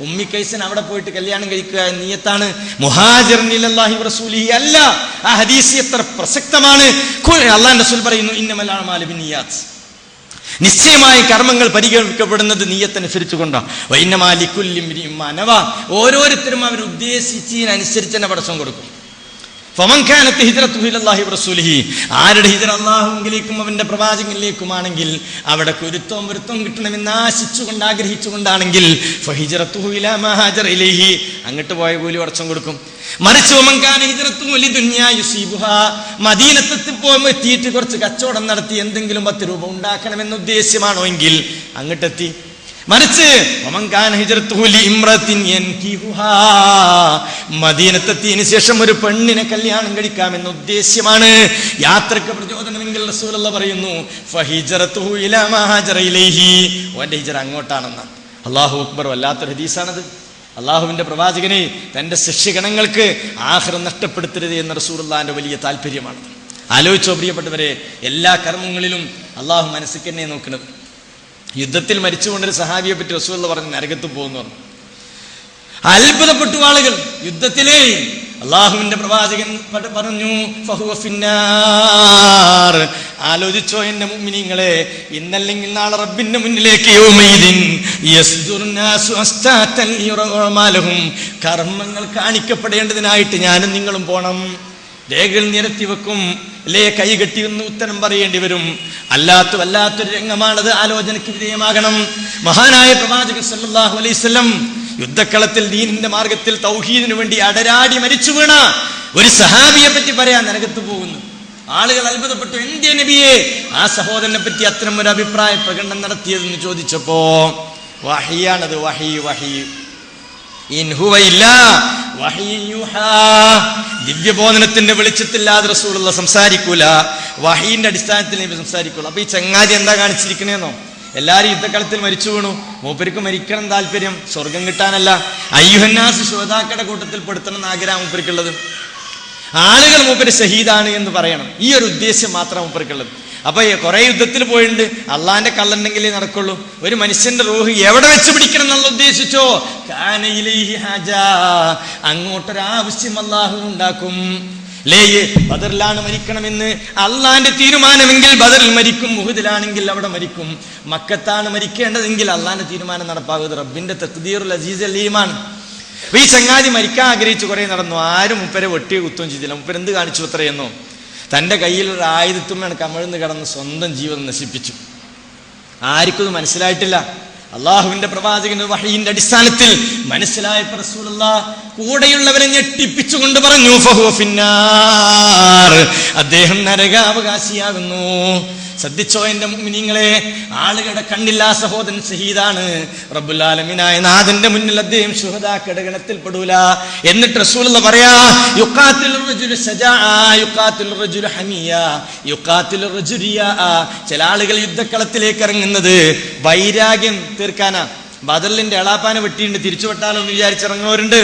ഉമ്മി ഖൈസിന് അവിടെ പോയിട്ട് കല്യാണം കഴിക്കുക എന്ന നിയ്യത്താണ്. മുഹാജിറിനിലല്ലാഹി റസൂലിഹി അല്ല. ആ ഹദീസ് എത്ര പ്രസക്തമാണ്. അല്ലാഹുവിന്റെ റസൂൽ പറയുന്നു, ഇന്നമൽ അഅ്മാലു ബിന്നിയാത്ത്, നിശ്ചയമായി കർമ്മങ്ങൾ പരിഗണിക്കപ്പെടുന്നത് നീയത്തനുസരിച്ചു കൊണ്ടാണ്. വഇന്നമാ ലികുല്ലി ഇംരിഇൻ മാ നവ, ഓരോരുത്തരും അവർ ഉദ്ദേശിച്ചതിനനുസരിച്ച് തന്നെ പടച്ചം കൊടുക്കും. ഫമൻ കാനത്ത് ഹിജ്റതുഹു ഇലല്ലാഹി വറസൂലിഹി, ആരുടെ ഹിജ്റ അല്ലാഹുവിലേക്കും അവന്റെ പ്രവാചകനിലേക്കുമാണെങ്കിൽ അവിടെ കുരുത്തവും വൃത്തവും കിട്ടണമെന്ന് ആശിച്ചുകൊണ്ട് ആഗ്രഹിച്ചുകൊണ്ടാണെങ്കിൽ ഫഹിജ്റതുഹു ഇലാ മാ ഹാജറ ഇലൈഹി, അങ്ങോട്ട് പോയ കൂലി പടച്ചം കൊടുക്കും. മറിച്ച് വമൻ കാന ഹിജ്റതുഹു ലിദുനിയാ യുസീബുഹാ, മദീനത്തെത്തി പോകുമ്പോൾ എത്തിയിട്ട് കുറച്ച് കച്ചവടം നടത്തി എന്തെങ്കിലും 10 രൂപ ഉണ്ടാക്കണമെന്ന ഉദ്ദേശ്യമാണോ എങ്കിൽ അങ്ങോട്ടെത്തി. മറിച്ച് മദീനത്തെത്തിയതിനു ശേഷം ഒരു പെണ്ണിനെ കല്യാണം കഴിക്കാമെന്ന ഉദ്ദേശ്യമാണ്, യാത്രക്ക് പ്രചോദനമെങ്കിൽ റസൂലുള്ളാഹി പറയുന്നു ഫഹിജ്റതുഹു ഇലാ മാ ഹാജറ ഇലൈഹി, ഓന്റെ ഹിജ്റ അങ്ങോട്ടാണെന്ന്. അല്ലാഹു അക്ബർ, വല്ലാത്തൊരു ഹദീസാണത്. അള്ളാഹുവിന്റെ പ്രവാചകനെ തന്റെ ശിഷ്യഗണങ്ങൾക്ക് ആഖിറം നഷ്ടപ്പെടുത്തരുത് എന്ന റസൂലുള്ളാഹിന്റെ വലിയ താല്പര്യമാണ്. ആലോചിച്ചോ പ്രിയപ്പെട്ടവരെ, എല്ലാ കർമ്മങ്ങളിലും അള്ളാഹു മനസ്സിൽ തന്നെ നോക്കുന്നത്. യുദ്ധത്തിൽ മരിച്ചുകൊണ്ടൊരു സഹാബിയെ പറ്റി റസൂലുള്ളാഹി പറഞ്ഞു നരകത്തിൽ പോകുന്നു പറഞ്ഞു. അത്ഭുതപ്പെട്ടു ആളുകൾ. യുദ്ധത്തിലെ അള്ളാഹുവിന്റെ പ്രവാചകൻ പറഞ്ഞു ഫഹുവ ഫിന്നാർ. ആലോചിച്ചോ എന്റെ മുഅ്മിനീങ്ങളെ, ഇന്നല്ലെങ്കിൽ നാളെ റബ്ബിന്റെ മുന്നിലേക്ക് യൗമൈദിൻ യസ്ദുർനാസു അസ്താതൻ യുറമാലഹും, കർമ്മങ്ങൾ കാണിക്കപ്പെടേണ്ടതിനായിട്ട് ഞാനും നിങ്ങളും പോണം. രേഖകൾ നിരത്തി വെക്കും, അല്ലേ കൈകെട്ടി ഒന്ന് ഉത്തരം പറയേണ്ടി വരും. വല്ലാത്തൊരു രംഗമാണത്. ആലോചനയ്ക്ക് വിധേയമാകണം. മഹാനായ പ്രവാചകൻ സല്ലല്ലാഹു അലൈഹി വസല്ലം യുദ്ധക്കളത്തിൽ ദീനിന്റെ മാർഗത്തിൽ തൗഹീദിനു വേണ്ടി അടരാടി മരിച്ചു വീണ ഒരു സഹാബിയെ പറ്റി പറയാൻ നരകത്ത് പോകുന്നു. ആളുകൾ അത്ഭുതപ്പെട്ടു, എന്റെ നബിയെ ആ സഹോദരനെ പറ്റി അത്തരം ഒരു അഭിപ്രായ പ്രകടനം നടത്തിയതെന്ന് ചോദിച്ചപ്പോ വഹിയാണത്. വഹി ഇൻ ഹുവ ഇല്ലാ വഹ്യുൻ യൂഹാ. ദിവ്യബോധനത്തിന്റെ വെളിച്ചത്തില്ലാതെ റസൂലുള്ളാഹി സംസാരിക്കൂല, വഹീന്റെ അടിസ്ഥാനത്തിൽ സംസാരിക്കുള്ളൂ. അപ്പൊ ഈ ചങ്ങാതി എന്താ കാണിച്ചിരിക്കണേന്നോ, എല്ലാരും യുദ്ധക്കളത്തിൽ മരിച്ചു വീണു, മൂപ്പർക്ക് മരിക്കണം താല്പര്യം, സ്വർഗം കിട്ടാനല്ല, അയ്യുഹന്നാസ് ശുഹദാക്കളുടെ കൂട്ടത്തിൽ പെടുത്തണം ആഗ്രഹം മൂപ്പർക്കുള്ളത്. ആളുകൾ മൂപ്പര് ഷഹീദാണ് എന്ന് പറയണം, ഈ ഒരു ഉദ്ദേശം മാത്രമാണ് മൂപ്പർക്കുള്ളത്. അപ്പൊ കുറെ യുദ്ധത്തിൽ പോയിട്ടുണ്ട്, അള്ളാന്റെ കള്ളുണ്ടെങ്കിലേ നടക്കുള്ളൂ. ഒരു മനുഷ്യന്റെ റൂഹ് എവിടെ വെച്ച് പിടിക്കണം എന്നുള്ള ഉദ്ദേശിച്ചോ, അങ്ങോട്ടൊരാവശ്യം അള്ളാഹു ഉണ്ടാക്കും. ബദറിലാണ് മരിക്കണമെന്ന് അള്ളാന്റെ തീരുമാനമെങ്കിൽ ബദറിൽ മരിക്കും, മുഹദിലാണെങ്കിൽ അവിടെ മരിക്കും. മക്കത്താണ് മരിക്കേണ്ടതെങ്കിൽ അള്ളാന്റെ തീരുമാനം നടപ്പാകുന്നത് റബ്ബിന്റെ തഖ്ദീറുൽ അസീസ് അലീമാണ്. ഈ ചങ്ങാതി മരിക്കാൻ ആഗ്രഹിച്ചു കുറെ നടന്നു, ആരും മുപ്പരെ വെട്ടിയോ കുത്തുകയും ചെയ്തില്ല. മുപ്പര് എന്ത് കാണിച്ചു അത്രയെന്നോ, തന്റെ കയ്യിൽ ഒരു ആയുധത്തുമ്മയാണ് കമഴ്ന്ന് കിടന്ന് സ്വന്തം ജീവിതം നശിപ്പിച്ചു. ആർക്കും ഇത് മനസ്സിലായിട്ടില്ല. അള്ളാഹുവിന്റെ പ്രവാചകന് വഹീന്റെ അടിസ്ഥാനത്തിൽ മനസ്സിലായപ്പോൾ റസൂലുള്ളാഹി കൂടെയുള്ളവരെ ഞെട്ടിപ്പിച്ചുകൊണ്ട് പറഞ്ഞു, ഫഹുവ ഫിന്നാർ, അദ്ദേഹം നരകാവകാശിയാകുന്നു. ശ്രദ്ധിച്ചോ എന്റെ മുഅ്മിനീങ്ങളെ, ആളുകളുടെ കണ്ണില്ലാ സഹോദരൻ ഷഹീദാണ്. റബ്ബുൽ ആലമീനായ നാഥന്റെ മുന്നിൽ അദ്ദേഹം ശുഹദാക്കളുടെ ഗണത്തിൽ പെടൂല. എന്നിട്ട് റസൂലുള്ളാഹി പറയാ, യുഖാതിലു റജുലു സജാഅ യുഖാതിലു റജുലു ഹമിയ യുഖാതിലു റജുലിയ. ചില ആളുകൾ യുദ്ധക്കളത്തിലേക്ക് ഇറങ്ങുന്നത് വൈരാഗ്യം തീർക്കാനാ. ബദറിന്റെ എളാപ്പാനെ വെട്ടിയിട്ട് തിരിച്ചു വെട്ടാലോ എന്ന് വിചാരിച്ചിറങ്ങുന്നവരുണ്ട്,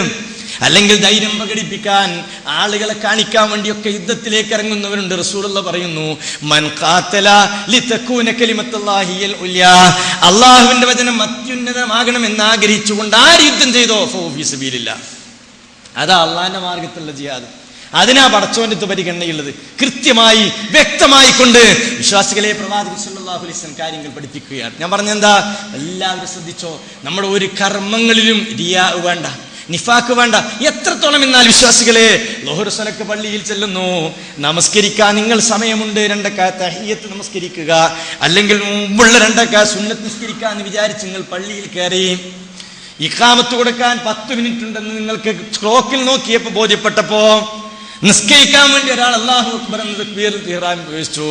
അല്ലെങ്കിൽ ധൈര്യം പ്രകടിപ്പിക്കാൻ, ആളുകളെ കാണിക്കാൻ വേണ്ടിയൊക്കെ യുദ്ധത്തിലേക്ക് ഇറങ്ങുന്നവരുണ്ട്. റസൂലുള്ളാഹി പറയുന്നു, മൻ ഖാതല ലിതകൂന കലിമത്തുല്ലാഹിൽ ഉല്യാ, അല്ലാഹുവിന്റെ വചനം അത്യുന്നതമാകണം എന്ന് ആഗ്രഹിച്ചുകൊണ്ട് ആര് യുദ്ധം ചെയ്തോ ഫഹുവ ഫീ സബീലില്ലാഹ്, അതാ അള്ളാന്റെ മാർഗത്തിലുള്ള ജിഹാദ്. അതിനാ പടച്ചോന്റെ പരിഗണനയുള്ളത്. കൃത്യമായി വ്യക്തമായി കൊണ്ട് വിശ്വാസികളെ പ്രവാചകൻ സല്ലല്ലാഹു അലൈഹി വസല്ലം കാര്യങ്ങൾ പഠിപ്പിക്കുകയാണ്. ഞാൻ പറഞ്ഞെന്താ, എല്ലാവരും ശ്രദ്ധിച്ചോ, നമ്മുടെ ഒരു കർമ്മങ്ങളിലും റിയാ വേണ്ട, നിഫാക്ക് വേണ്ട. എത്രത്തോളം എന്നാൽ വിശ്വാസികളെ, ളുഹർ സ്വലക്ക് പള്ളിയിൽ ചെല്ലുന്നു, നമസ്കരിക്കാൻ നിങ്ങൾ സമയമുണ്ട്, 2 റക്അത്ത് തഹിയ്യത്ത് നമസ്കരിക്കുക, അല്ലെങ്കിൽ മുമ്പുള്ള 2 റക്അത്ത് സുന്നത്ത് നിസ്കരിക്കാന്ന് വിചാരിച്ച് നിങ്ങൾ പള്ളിയിൽ കയറി. ഇഖാമത്ത് കൊടുക്കാൻ 10 മിനിറ്റ് ഉണ്ടെന്ന് നിങ്ങൾക്ക് ക്ലോക്കിൽ നോക്കിയപ്പോ ബോധ്യപ്പെട്ടപ്പോ നിസ്കരിക്കാൻ വേണ്ടി ഒരാൾ അല്ലാഹു അക്ബർ എന്ന് തക്ബീറുൽ ഇഹ്റാം ഉപയോഗിച്ചു.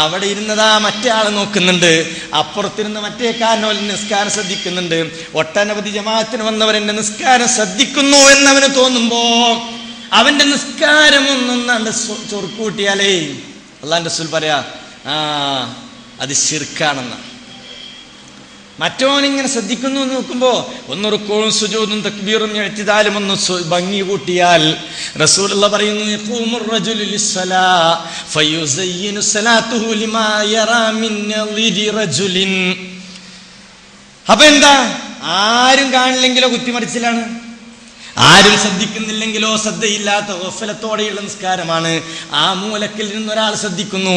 അവിടെ ഇരുന്നതാ മറ്റേ ആള് നോക്കുന്നുണ്ട്, അപ്പുറത്തിരുന്ന് മറ്റേ കാരണവൻ നിസ്കാരം ശ്രദ്ധിക്കുന്നുണ്ട്. ഒട്ടനവധി ജമാഅത്തിന് വന്നവരെന്റെ നിസ്കാരം ശ്രദ്ധിക്കുന്നു എന്നവന് തോന്നുമ്പോ അവന്റെ നിസ്കാരം ഒന്നൊന്നാണ്ട് ചൊറുക്കൂട്ടിയാലേ അല്ലാഹുവിന്റെ റസൂൽ പറയാ, അത് ശിർക്കാണെന്ന. മറ്റോനിങ്ങനെ ശ്രദ്ധിക്കുന്നു എന്ന് നോക്കുമ്പോ ഒന്ന് റുക്കൂഉം സുജൂദും തക്ബീറും ഇഅ്തിദാലും ഒന്ന് ഭംഗി കൂട്ടിയാൽ റസൂലുള്ളാഹി പറയുന്നു, യഖൂമുർ റജുലു ലിസ്സലാ ഫയുസയ്യിനു സലാത്തുഹു ലിമാ യറാ മിൻ നളിരി റജുലിൻ. അപ്പൊ എന്താ, ആരും കാണില്ലെങ്കിലോ കുത്തിമറിച്ചിലാണ്, ആരും ശ്രദ്ധിക്കുന്നില്ലെങ്കിലോ ശ്രദ്ധയില്ലാത്ത ഗഫലത്തോടെയുള്ള നിസ്കാരമാണ്. ആ മൂലക്കിൽ നിന്നൊരാൾ ശ്രദ്ധിക്കുന്നു,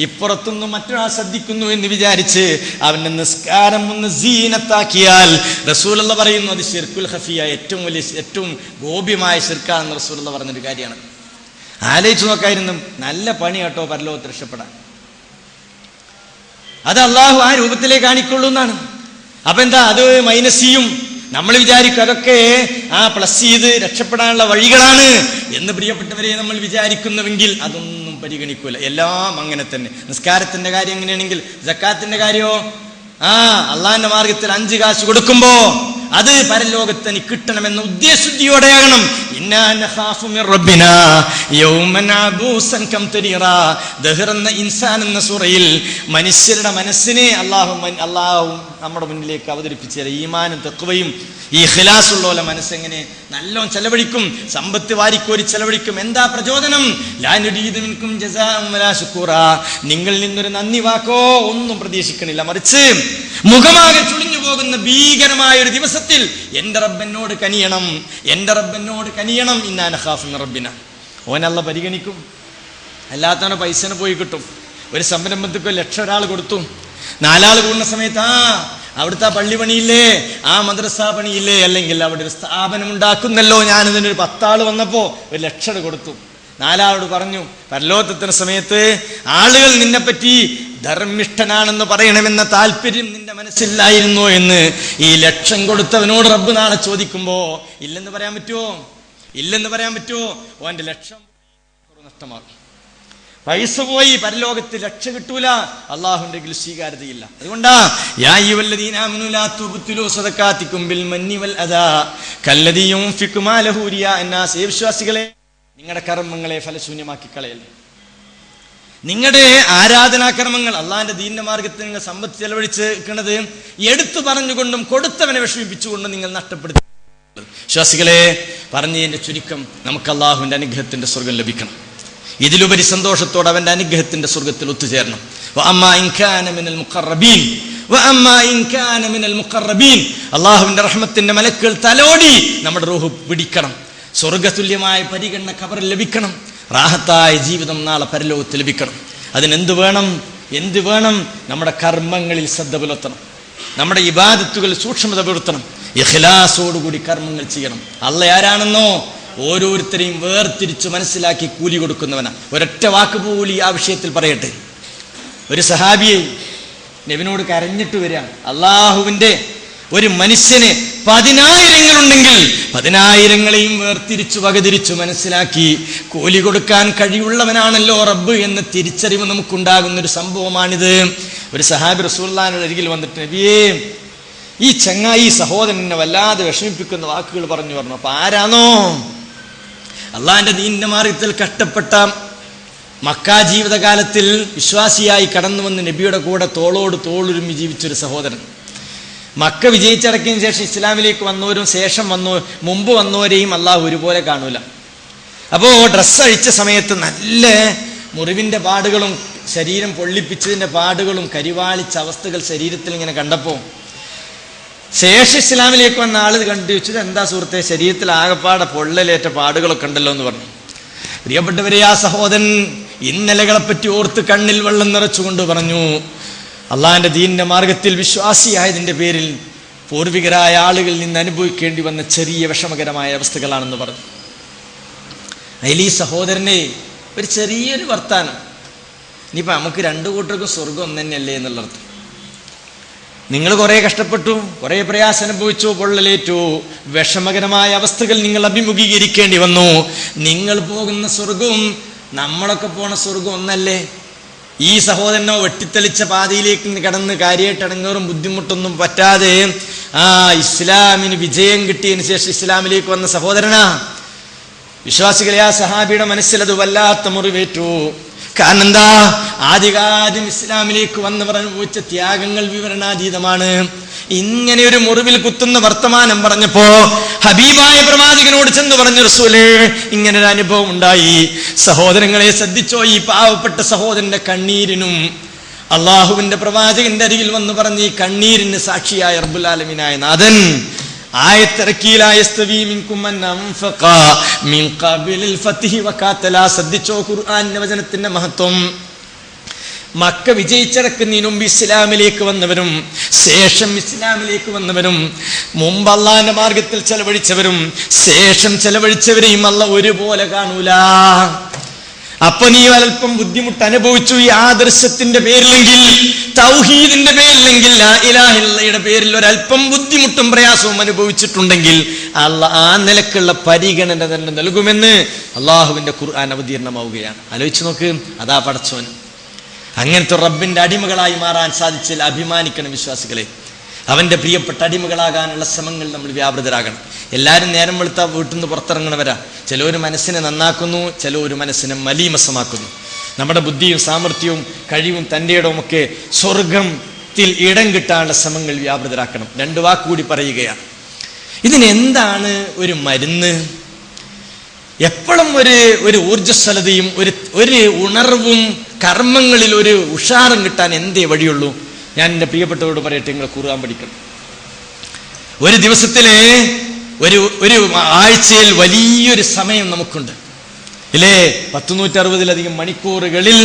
ഇപ്പുറത്തുനിന്ന് മറ്റൊരാൾ ശ്രദ്ധിക്കുന്നു എന്ന് വിചാരിച്ച് അവന്റെ നിസ്കാരം ഒന്ന് സീനത്താക്കിയാൽ റസൂലുള്ളാഹി പറയുന്നു, അത് ശിർക്കുൽ ഖഫിയ, ഏറ്റവും വലിയ ഏറ്റവും ഗോപ്യമായ ശിർക്കാണെന്ന് റസൂലുള്ളാഹി പറഞ്ഞൊരു കാര്യമാണ്. ആലോചിച്ച് നോക്കായിരുന്നു, നല്ല പണി കേട്ടോ പരലോകത്ത് രക്ഷപ്പെടാൻ. അത് അള്ളാഹു ആ രൂപത്തിലേ കാണിക്കുള്ളൂ എന്നാണ്. അപ്പൊ എന്താ, അത് മൈനസ് ചെയ്യും. നമ്മൾ വിചാരിക്കും അതൊക്കെ പ്ലസ് ചെയ്ത് രക്ഷപ്പെടാനുള്ള വഴികളാണ് എന്ന് പ്രിയപ്പെട്ടവരെ നമ്മൾ വിചാരിക്കുന്നുവെങ്കിൽ അതൊന്നും പരിഗണിക്കൂല. എല്ലാം അങ്ങനെ തന്നെ. നിസ്കാരത്തിന്റെ കാര്യം എങ്ങനെയാണെങ്കിൽ, സക്കാത്തിന്റെ കാര്യമോ അള്ളാന്റെ മാർഗത്തിൽ 5 കാശ് കൊടുക്കുമ്പോ അത് പരലോകത്ത് എനിക്ക് കിട്ടണമെന്ന ഉദ്ദേശശുദ്ധിയോടെയാകണം. ഇൻസാൻ എന്ന സൂറയിൽ മനുഷ്യരുടെ മനസ്സിനെ അള്ളാഹു നമ്മുടെ മുന്നിലേക്ക് അവതരിപ്പിച്ച ഈമാനും തഖ്വയും ഈ ഇഖ്ലാസുള്ള മനസ്സെങ്ങനെ നല്ലോണം ചെലവഴിക്കും, സമ്പത്ത് വാരിക്കോരി ചെലവഴിക്കും. എന്താ പ്രചോദനം? ലാ നുരീദു മിൻകും ജസാഅൻ വലാ ശുക്കൂറാ, നിങ്ങളിൽ നിന്നൊരു നന്ദി വാക്കോ ഒന്നും പ്രതീക്ഷിക്കണില്ല, മറിച്ച് മുഖമാകെ ചുളിഞ്ഞു പോകുന്ന ഭീകരമായ ഒരു ദിവസത്തിൽ എന്റെ റബ്ബെന്നോട് കനിയണം, എന്റെ റബ്ബെന്നോട് കനിയണം. ഇന്നാ നഖാഫു മിൻ റബ്ബിന. ഓനല്ല പരിഗണിക്കും. അല്ലാത്തവനെ പൈസനെ പോയി കിട്ടും. ഒരു സംരംഭത്തിക്ക് 1 ലക്ഷം ഒരാൾ കൊടുത്തു, 4 ആൾ കൂടുന്ന സമയത്ത് അവിടുത്തെ പള്ളി പണിയില്ലേ, മദ്രസ പണിയില്ലേ, അല്ലെങ്കിൽ അവിടെ ഒരു സ്ഥാപനം ഉണ്ടാക്കുന്നല്ലോ, ഞാനിതിനൊരു 10 ആൾ വന്നപ്പോ 1 ലക്ഷം കൊടുത്തു. 4 ആളോട് പറഞ്ഞു, പരലോകത്തെത്തുന്ന സമയത്ത് ആളുകൾ നിന്നെപ്പറ്റി ധർമ്മിഷ്ഠനാണെന്ന് പറയണമെന്ന താല്പര്യം നിന്റെ മനസ്സിലായിരുന്നോ എന്ന് ഈ 1 ലക്ഷം കൊടുത്തവനോട് റബ്ബ് നാളെ ചോദിക്കുമ്പോ ഇല്ലെന്ന് പറയാൻ പറ്റുമോ? ഇല്ലെന്ന് പറയാൻ പറ്റുമോ? ഓന്റെ 1 ലക്ഷം നഷ്ടമാകും. പൈസ പോയി, പരലോകത്ത് 1 ലക്ഷം കിട്ടൂല, അള്ളാഹുവിന്റെ സ്വീകാര്യതയില്ല. അതുകൊണ്ടാ യാ അയ്യുഹല്ലദീന ആമനൂ ലാ തുബ്തിലൂ സദഖാതികും ബിൽ മന്നി വൽ അദാ കല്ലദീ യുൻഫിഖു മാലഹു റിയാ അന്നാസ്. വിശ്വാസികളെ, നിങ്ങളുടെ കർമ്മങ്ങളെ ഫലശൂന്യമാക്കി കളയല്ലേ. നിങ്ങളുടെ ആരാധനാകർമ്മങ്ങൾ, അള്ളാഹിന്റെ ദീനിന്റെ മാർഗത്തിൽ നിങ്ങൾ സമ്പത്ത് ചെലവഴിച്ചിരിക്കുന്നത് എടുത്തു പറഞ്ഞുകൊണ്ടും കൊടുത്തവനെ വിഷമിപ്പിച്ചുകൊണ്ടും നിങ്ങൾ നഷ്ടപ്പെടുത്തി. വിശ്വാസികളെ, പറഞ്ഞതിന്റെ ചുരുക്കം, നമുക്ക് അള്ളാഹുവിന്റെ അനുഗ്രഹത്തിന്റെ സ്വർഗം ലഭിക്കണം. ഇതിലുപരി സന്തോഷത്തോടെ അവന്റെ അനുഗ്രഹത്തിന്റെ സ്വർഗത്തിൽ ഒത്തുചേരണം. അള്ളാഹുവിന്റെ റഹ്മത്തിന്റെ മലക്കുകൾ തലോടി നമ്മുടെ റൂഹ് പിടിക്കണം. സ്വർഗതുല്യമായ പരിഗണന ഖബറിൽ ലഭിക്കണം. റാഹത്തായ ജീവിതം നാളെ പരലോകത്ത് ലഭിക്കണം. അതിനെന്ത് വേണം? നമ്മുടെ കർമ്മങ്ങളിൽ ശ്രദ്ധ പുലർത്തണം. നമ്മുടെ ഇബാദത്തുകൾ സൂക്ഷ്മത പുലർത്തണം. ഇഖ്ലാസോടുകൂടി കർമ്മങ്ങൾ ചെയ്യണം. അല്ലാഹ് ആരാണെന്നോ ഓരോരുത്തരെയും വേർതിരിച്ച് മനസ്സിലാക്കി കൂലി കൊടുക്കുന്നവനാ. ഒരൊറ്റ വാക്ക് പോലും ആ വിഷയത്തിൽ പറയട്ടെ. ഒരു സഹാബിയെ നബിനോട് കരഞ്ഞിട്ട് വരിക, അള്ളാഹുവിന്റെ ഒരു മനുഷ്യന് 10,000 10,000ങ്ങളെയും വേർതിരിച്ചു വകതിരിച്ചു മനസ്സിലാക്കി കൂലി കൊടുക്കാൻ കഴിവുള്ളവനാണല്ലോ റബ്ബ് എന്ന തിരിച്ചറിവ് നമുക്കുണ്ടാകുന്ന ഒരു സംഭവമാണിത്. ഒരു സഹാബി റസൂലുള്ളാഹിയുടെ അരികിൽ വന്നിട്ട്, നബിയേ, ഈ ചങ്ങായി സഹോദരനെ വല്ലാതെ വിഷമിപ്പിക്കുന്ന വാക്കുകൾ പറഞ്ഞു. അപ്പൊ ആരാണോ? അള്ളാഹിന്റെ ദീനിന്റെ മാർഗത്തിൽ കഷ്ടപ്പെട്ട മക്കാ ജീവിതകാലത്തിൽ വിശ്വാസിയായി കടന്നു വന്ന് നബിയുടെ കൂടെ തോളോട് തോളുരുമ്മി ജീവിച്ചൊരു സഹോദരൻ. മക്ക വിജയിച്ചടക്കിയതിനു ശേഷം ഇസ്ലാമിലേക്ക് വന്നവരും ശേഷം മുമ്പ് വന്നവരെയും അള്ളാഹു ഒരുപോലെ കാണൂല. അപ്പോ ഡ്രസ്സ് അഴിച്ച സമയത്ത് നല്ല മുറിവിന്റെ പാടുകളും ശരീരം പൊള്ളിപ്പിച്ചതിന്റെ പാടുകളും കരിവാളിച്ച അവസ്ഥകൾ ശരീരത്തിൽ ഇങ്ങനെ കണ്ടപ്പോ ശേഷം ഇസ്ലാമിലേക്ക് വന്ന ആള് കണ്ടു വെച്ചത്, എന്താ സുഹൃത്തെ, ശരീരത്തിൽ ആകപ്പാടെ പൊള്ളലേറ്റ പാടുകളൊക്കെ ഉണ്ടല്ലോ എന്ന് പറഞ്ഞു. പ്രിയപ്പെട്ടവരെ, ആ സഹോദരൻ ഇന്നലകളെപ്പറ്റി ഓർത്ത് കണ്ണിൽ വെള്ളം നിറച്ചുകൊണ്ട് പറഞ്ഞു, അള്ളാഹിന്റെ ദീനിന്റെ മാർഗത്തിൽ വിശ്വാസിയായതിന്റെ പേരിൽ പൂർവികരായ ആളുകളിൽ നിന്ന് അനുഭവിക്കേണ്ടി വന്ന ചെറിയ വിഷമകരമായ അവസ്ഥകളാണെന്ന് പറഞ്ഞു. അതിൽ ഈ സഹോദരനെ ഒരു ചെറിയൊരു വർത്താനം, ഇനിയിപ്പോ നമുക്ക് രണ്ടു കൂട്ടർക്കും സ്വർഗം ഒന്ന് തന്നെയല്ലേ എന്നുള്ളർത്ഥം. നിങ്ങൾ കുറെ കഷ്ടപ്പെട്ടു, കുറെ പ്രയാസം അനുഭവിച്ചു, പൊള്ളലേറ്റു, വിഷമകരമായ അവസ്ഥകൾ നിങ്ങൾ അഭിമുഖീകരിക്കേണ്ടി വന്നു. നിങ്ങൾ പോകുന്ന സ്വർഗവും നമ്മളൊക്കെ പോണ സ്വർഗം ഒന്നല്ലേ? ഈ സഹോദരനോ വെട്ടിത്തെളിച്ച പാതയിലേക്ക് കടന്ന് കാര്യമായിട്ട് അടങ്ങേറും ബുദ്ധിമുട്ടൊന്നും പറ്റാതെ ഇസ്ലാമിന് വിജയം കിട്ടിയതിന് ശേഷം ഇസ്ലാമിലേക്ക് വന്ന സഹോദരനാ. വിശ്വാസികളെ, ആ സഹാബിയുടെ മനസ്സിൽ അത് വല്ലാത്ത മുറിവേറ്റു. കാരണം എന്താ? ആദ്യം ഇസ്ലാമിലേക്ക് വന്നവർ അനുഭവിച്ച ത്യാഗങ്ങൾ വിവരണാതീതമാണ്. ഇങ്ങനെ ഒരു മുറിവിൽ കുത്തുന്ന വർത്തമാനം പറഞ്ഞപ്പോ ഹബീബായ പ്രവാചകനോട് ചെന്ന് പറഞ്ഞു, റസൂലേ, ഇങ്ങനൊരു അനുഭവം ഉണ്ടായി. സഹോദരങ്ങളെ ശ്രദ്ധിച്ചോ, ഈ പാവപ്പെട്ട സഹോദരന്റെ കണ്ണീരിനും അള്ളാഹുവിന്റെ പ്രവാചകന്റെ അരികിൽ വന്ന് പറഞ്ഞ് ഈ കണ്ണീരിന് സാക്ഷിയായ റബ്ബുൽ ആലമീനായ നാഥൻ ശ്രദ്ധിച്ചോ ഖുർആന്റെ വചനത്തിന്റെ മഹത്വം. മക്ക വിജയിച്ചിറക്കുന്നതിന് മുമ്പ് ഇസ്ലാമിലേക്ക് വന്നവരും ശേഷം ഇസ്ലാമിലേക്ക് വന്നവരും, മുമ്പ് അള്ളാഹിന്റെ മാർഗത്തിൽ ചെലവഴിച്ചവരും ശേഷം ചെലവഴിച്ചവരെയും അല്ലാഹ് ഒരുപോലെ കാണൂല. അപ്പൊ നീ അല്പം ബുദ്ധിമുട്ട് അനുഭവിച്ചു ഈ ആദർശത്തിന്റെ പേരിലെങ്കിൽ, തൗഹീദിന്റെ പേരിലെങ്കിൽ, ലാ ഇലാഹ ഇല്ലല്ലാഹയുടെ പേരിൽ ഒരല്പം ബുദ്ധിമുട്ടും പ്രയാസവും അനുഭവിച്ചിട്ടുണ്ടെങ്കിൽ അല്ലാഹ് ആ നിലക്കുള്ള പരിഗണന തന്നെ നൽകുമെന്ന് അള്ളാഹുവിന്റെ ഖുർആൻ അവതീർണമാവുകയാണ്. ആലോചിച്ച് നോക്ക്, അതാ പടച്ചോൻ. അങ്ങനത്തെ റബ്ബിന്റെ അടിമകളായി മാറാൻ സാധിച്ചാൽ അഭിമാനിക്കണം വിശ്വാസികളെ. അവന്റെ പ്രിയപ്പെട്ട അടിമകളാകാനുള്ള ശ്രമങ്ങൾ നമ്മൾ വ്യാപൃതരാകണം. എല്ലാവരും നേരം വെളുത്ത വീട്ടിൽ നിന്ന് പുറത്തിറങ്ങണവരാ. ചിലവർ മനസ്സിനെ നന്നാക്കുന്നു, ചിലവർ മനസ്സിനെ മലീമസമാക്കുന്നു. നമ്മുടെ ബുദ്ധിയും സാമർഥ്യവും കഴിവും തൻ്റെ ഇടവും ഒക്കെ സ്വർഗത്തിൽ ഇടം കിട്ടാനുള്ള ശ്രമങ്ങൾ വ്യാപൃതരാക്കണം. 2 വാക്കുകൂടി പറയുകയാണ്. ഇതിനെന്താണ് ഒരു മരുന്ന്? എപ്പോഴും ഒരു ഊർജ്ജസ്വലതയും ഒരു ഉണർവും കർമ്മങ്ങളിൽ ഒരു ഉഷാറും കിട്ടാൻ എന്തേ വഴിയുള്ളൂ? ഞാൻ എൻ്റെ പ്രിയപ്പെട്ടവരോട് പറയട്ടെ, നിങ്ങൾ ഖുർആൻ പഠിക്കണം. ഒരു ദിവസത്തിലെ ഒരു ആഴ്ചയിൽ വലിയൊരു സമയം നമുക്കുണ്ട് ഇല്ലേ? 160-ലധികം മണിക്കൂറുകളിൽ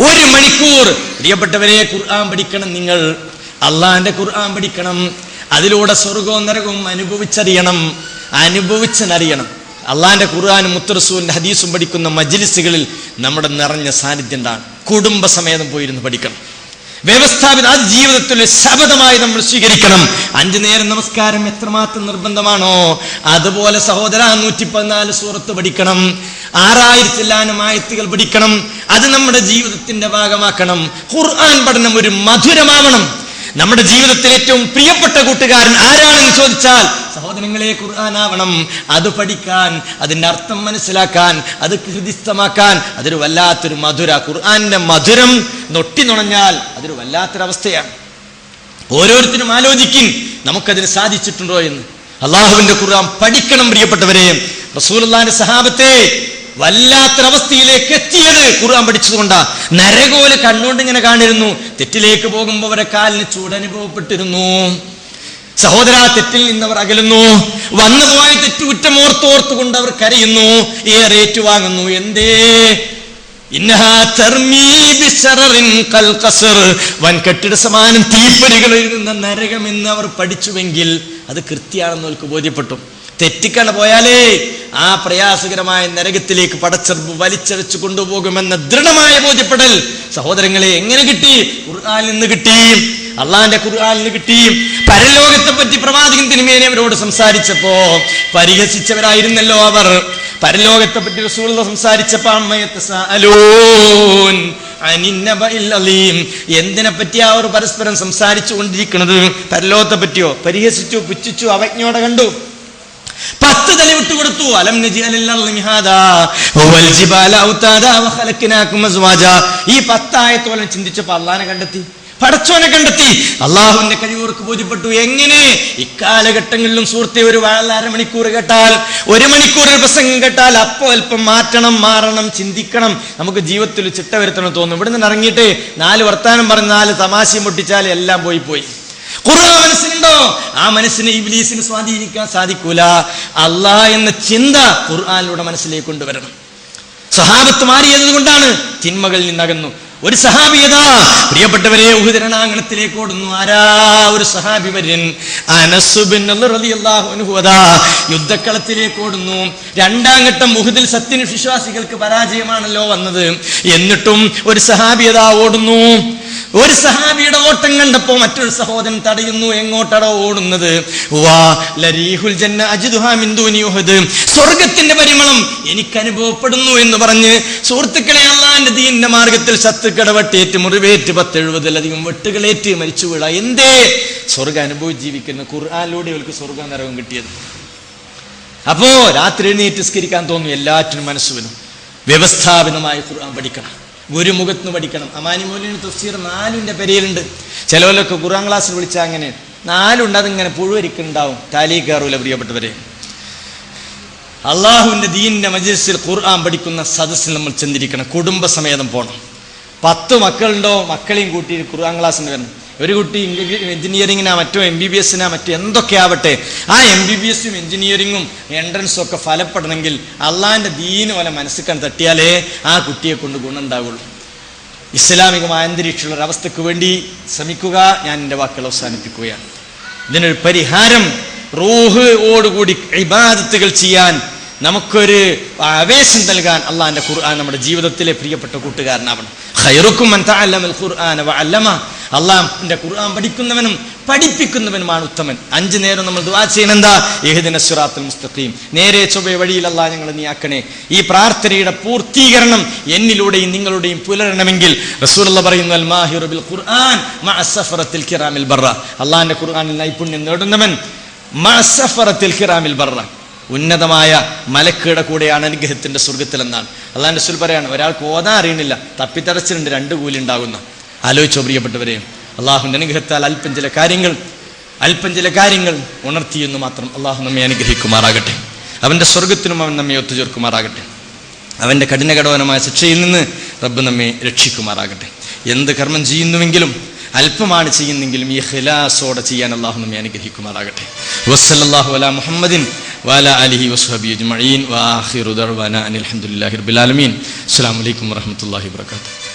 1 മണിക്കൂർ പ്രിയപ്പെട്ടവരെ ഖുർആൻ പഠിക്കണം. നിങ്ങൾ അള്ളാഹിന്റെ ഖുർആൻ പഠിക്കണം. അതിലൂടെ സ്വർഗവും നരകവും അനുഭവിച്ചറിയണം. അള്ളാഹിന്റെ ഖുർആനും മുത്തറസൂലിന്റെ ഹദീസും പഠിക്കുന്ന മജ്ലിസുകളിൽ നമ്മുടെ നിറഞ്ഞ സാന്നിധ്യം ഉണ്ടാണ്. കുടുംബസമേതം പോയിരുന്നു പഠിക്കണം. വ്യവസ്ഥാപിത അത് ജീവിതത്തിൽ ശബദമായി നമ്മൾ സ്വീകരിക്കണം. 5 നേരം നമസ്കാരം എത്രമാത്രം നിർബന്ധമാണോ അതുപോലെ സഹോദര 114 സൂറത്ത് പഠിക്കണം. 6000 ആയത്തുകൾ പഠിക്കണം. അത് നമ്മുടെ ജീവിതത്തിന്റെ ഭാഗമാക്കണം. ഖുർആൻ പഠനം ഒരു മധുരമാവണം. നമ്മുടെ ജീവിതത്തിൽ ഏറ്റവും പ്രിയപ്പെട്ട കൂട്ടുകാരൻ ആരാണെന്ന് ചോദിച്ചാൽ സഹോദരങ്ങളെ ഖുർആനാവണം. അത് പഠിക്കാൻ, അതിന്റെ അർത്ഥം മനസ്സിലാക്കാൻ, അത് ഹൃദിസ്ഥമാക്കാൻ അതൊരു വല്ലാത്തൊരു മധുര. ഖുർആന്റെ മധുരം നൊട്ടി നുണഞ്ഞാൽ അതൊരു വല്ലാത്തൊരവസ്ഥയാണ്. ഓരോരുത്തരും ആലോചിക്കും നമുക്കതിന് സാധിച്ചിട്ടുണ്ടോ എന്ന്. അള്ളാഹുവിന്റെ ഖുർആൻ പഠിക്കണം പ്രിയപ്പെട്ടവരെ. റസൂലുള്ളാഹിന്റെ സഹാബത്തെ വല്ലാത്തൊരവസ്ഥയിലേക്ക് എത്തിയത് ഖുർആൻ പഠിച്ചതുകൊണ്ടാ. നരകോല് കണ്ണുകൊണ്ട് ഇങ്ങനെ കാണിരുന്നു. തെറ്റിലേക്ക് പോകുമ്പോൾ അവരെ കാലിന് ചൂടനുഭവപ്പെട്ടിരുന്നു. സഹോദര, തെറ്റിൽ നിന്നവർ അകലുന്നു. വന്നുപോയ തെറ്റുകുറ്റം ഓർത്തോർത്തുകൊണ്ട് അവർ കരയുന്നു, ഏറെ ഏറ്റുവാങ്ങുന്നു. എന്തേ? വൻ കെട്ടിട സമാനം തീപ്പൊരികൾ എഴുതുന്ന നരകമെന്ന് അവർ പഠിച്ചുവെങ്കിൽ അത് കൃത്യമാണെന്ന് അവർക്ക് ബോധ്യപ്പെട്ടു. തെറ്റിക്കണ പോയാലേ ആ പ്രയാസകരമായ നരകത്തിലേക്ക് പടച്ചെറുപ്പ് വലിച്ചഴച്ചു കൊണ്ടുപോകുമെന്ന ദൃഢമായ ബോധ്യപ്പെടൽ സഹോദരങ്ങളെ എങ്ങനെ കിട്ടി? ഖുർആനിൽ നിന്ന് കിട്ടി, അള്ളാന്റെ ഖുർആനിൽ നിന്ന് കിട്ടി. പരലോകത്തെ പറ്റി പ്രവാചകൻ തിരുമേനി അവരോട് സംസാരിച്ചപ്പോ പരിഹസിച്ചവരായിരുന്നല്ലോ അവർ. പരലോകത്തെ പറ്റി റസൂലുള്ളാഹി സംസാരിച്ചപ്പോ എന്തിനെ പറ്റിയാ അവർ പരസ്പരം സംസാരിച്ചു കൊണ്ടിരിക്കുന്നത്? പരലോകത്തെ പറ്റിയോ? പരിഹസിച്ചു, പുച്ഛിച്ചു, അവജ്ഞയോടെ കണ്ടു. 10 തല വിട്ടുകൊടുത്തു. അലം നജിഅലിൽ മിഹാദാ വൽ ജിബാല ഔതാദാ വഖലഖനാകും അസ്വാജാ. ഈ 10 ആയത്തോളം ചിന്തിച്ചപ്പോൾ അള്ളാഹനെ കണ്ടെത്തി, പടച്ചോനെ കണ്ടെത്തി. അള്ളാഹുവിന്റെ കഴിവർക്ക് ബോധ്യപ്പെട്ടു. എങ്ങനെ? ഇക്കാലഘട്ടങ്ങളിലും സുഹൃത്തെ ഒരു 1/2 മണിക്കൂർ കേട്ടാൽ, 1 മണിക്കൂർ ഒരു പ്രസംഗം കേട്ടാൽ അപ്പോ അല്പം മാറ്റണം, മാറണം, ചിന്തിക്കണം. നമുക്ക് ജീവിതത്തിൽ ചിട്ട വരുത്തണം തോന്നും. ഇവിടെ നിന്ന് ഇറങ്ങിയിട്ട് 4 വർത്താനം പറഞ്ഞ് 4 തമാശയും പൊട്ടിച്ചാൽ എല്ലാം പോയി. ഖുർആൻ മനസ്സിലുണ്ടോ? ആ മനസ്സിനെ ഇബ്ലീസിന് സ്വാധീനിക്കാൻ സാധിക്കൂല. അള്ളാഹ് എന്ന ചിന്ത ഖുർആനിലൂടെ മനസ്സിലേക്ക് കൊണ്ടുവരണം. സഹാബത്ത് മാറിയത് കൊണ്ടാണ് തിന്മകളിൽ നിന്നകന്നു. ഒരു സഹാബിയതാ പ്രിയപ്പെട്ടവരെ ഉഹുദ് രണാങ്കണത്തിലേക്ക് ഓടുന്നു. ആരാ? ഒരു സഹാബി വര്യൻ അനസ് ബിൻ റളിയല്ലാഹു അൻഹു അതാ യുദ്ധക്കളത്തിലേക്ക് ഓടുന്നു. 2ാം ഘട്ടം ഉഹുദിൽ സത്യവിശ്വാസികൾക്ക് പരാജയമാണല്ലോ വന്നത്. എന്നിട്ടും ഒരു സഹാബിയതാ ഓടുന്നു. ഒരു സഹാബിയുടെ ഓട്ടം കണ്ടപ്പോ മറ്റൊരു സഹോദരൻ തടയുന്നു. എങ്ങോട്ടാണോ ഓടുന്നത്? സ്വർഗത്തിന്റെ പരിമളം എനിക്ക് അനുഭവപ്പെടുന്നു എന്ന് പറഞ്ഞ് സുഹൃത്തുക്കളെ അള്ളാന്റെ ദീനിന്റെ മാർഗത്തിൽ ശത്രുക്കടവട്ടേറ്റ് മുറിവേറ്റ് 10-70 വെട്ടുകളേറ്റ് മരിച്ചു വീഴ. എന്തേ? സ്വർഗം അനുഭവിച്ച് ജീവിക്കുന്ന ഖുർആനിലൂടെ അവർക്ക് സ്വർഗ നരകം കിട്ടിയത്. അപ്പോ രാത്രി എഴുന്നേറ്റ് നിസ്കരിക്കാൻ തോന്നുന്നു. എല്ലാറ്റിനും മനസ്സ് വരും. വ്യവസ്ഥാപിതമായി ഖുർആൻ പഠിക്കണം, ഗുരുമുഖത്ത് പഠിക്കണം. അമാനി മൗലവിയുടെ തഫ്സീർ 4ന്റെ പെരയിലുണ്ട്. ചിലവരൊക്കെ ഖുർആൻ ക്ലാസ്സിൽ വിളിച്ചാൽ അങ്ങനെ 4 അതിങ്ങനെ പുഴുവരിക്കുന്നുണ്ടാവും, താലി കയറൂല. പ്രിയപ്പെട്ടവരെ, അള്ളാഹുവിന്റെ ദീനിന്റെ മജ്ലിസിൽ ഖുർആൻ പഠിക്കുന്ന സദസ്സിൽ നമ്മൾ ചെന്നിരിക്കണം. കുടുംബസമേതം പോകണം. 10 മക്കളുണ്ടോ മക്കളെയും കൂട്ടി ഖുർആൻ ക്ലാസ്സിന് വരണം. ഒരു കുട്ടി എഞ്ചിനീയറിങ്ങിനാ മറ്റോ MBBS-നാ മറ്റോ എന്തൊക്കെ ആവട്ടെ, ആ MBBS-ഉം എഞ്ചിനീയറിങ്ങും എൻട്രൻസും ഒക്കെ ഫലപ്പെടണമെങ്കിൽ അള്ളാഹിന്റെ ദീന് പോലെ മനസ്സിക്കാൻ തട്ടിയാലേ ആ കുട്ടിയെ കൊണ്ട് ഗുണം ഉണ്ടാവുള്ളൂ. ഇസ്ലാമികമായ അന്തരീക്ഷമുള്ളൊരവസ്ഥക്ക് വേണ്ടി ശ്രമിക്കുക. ഞാൻ എൻ്റെ വാക്കുകൾ അവസാനിപ്പിക്കുകയാണ്. ഇതിനൊരു പരിഹാരം റൂഹോടുകൂടി ഇബാദത്തുകൾ ചെയ്യാൻ നമുക്കൊരു ആവേശം നൽകാൻ അള്ളാഹിന്റെ ഖുർആൻ നമ്മുടെ ജീവിതത്തിലെ പ്രിയപ്പെട്ട കൂട്ടുകാരനാവണം. ഖൈറുക്കും മൻ തഅല്ലമൽ ഖുർആന വഅല്ലമ. അള്ളാഹിന്റെ ഖുർആൻ പഠിക്കുന്നവനും പഠിപ്പിക്കുന്നവനുമാണ് ഉത്തമൻ. 5 നേരം നമ്മൾ ദുആ ചെയ്യണം. എന്താ? ഇഹ്ദിനസ് സിറാത്തൽ മുസ്തഖീം, നേരെ ചൊവ്വേ വഴിയിൽ അല്ലാഹ് ഞങ്ങളെ നീയാക്കണേ. ഈ പ്രാർത്ഥനയുടെ പൂർത്തീകരണം എന്നിലൂടെയും നിങ്ങളുടെയും പുലരണമെങ്കിൽ റസൂലുള്ളാഹി പറയുന്നു, അൽ മാഹിറു ബിൽ ഖുർആൻ മഅ സഫറത്തിൽ കിറാമിൽ ബറ. അള്ളാഹിന്റെ ഖുർആനിൽ നൈപുണ്യം നേടുന്നവൻ മഅ സഫറത്തിൽ കിറാമിൽ ബറ, ഉന്നതമായ മലക്കുകളുടെ കൂടെയാണ് അനുഗ്രഹത്തിന്റെ സ്വർഗത്തിൽ എന്നാണ് അള്ളാഹിന്റെ റസൂൽ പറയാണ്. ഒരാൾക്ക് ഓതാൻ അറിയണില്ല, തപ്പിത്തടച്ചിട്ടുണ്ട്, 2 കൂലി ഉണ്ടാകുന്ന. ആലോചിച്ചോ പ്രിയപ്പെട്ടവരെ, അള്ളാഹുവിന്റെ അനുഗ്രഹത്താൽ അല്പം ചില കാര്യങ്ങൾ ഉണർത്തിയെന്ന് മാത്രം അള്ളാഹു നമ്മെ അനുഗ്രഹിക്കുമാറാകട്ടെ. അവന്റെ സ്വർഗത്തിനും അവൻ നമ്മെ ഒത്തുചേർക്കുമാറാകട്ടെ. അവന്റെ കഠിനകഠോരമായ ശിക്ഷയിൽ നിന്ന് റബ്ബ് നമ്മെ രക്ഷിക്കുമാറാകട്ടെ. എന്ത് കർമ്മം ചെയ്യുന്നുവെങ്കിലും അല്പമാണ് ചെയ്യുന്നെങ്കിലും ഈ ഖിലാസോടെ ചെയ്യാൻ അള്ളാഹു നമ്മെ അനുഗ്രഹിക്കുമാറാകട്ടെ. വസ്സല്ലല്ലാഹു അലാ മുഹമ്മദിൻ വഅലാ ആലിഹി വസ്ഹബിഹി അജ്മഈൻ വആഖിറു ദഅ്വാനാ അനിൽ ഹംദുലില്ലാഹി റബ്ബിൽ ആലമീൻ. അസ്സലാമു അലൈക്കും വറഹ്മത്തുള്ളാഹി വബറകാതുഹു.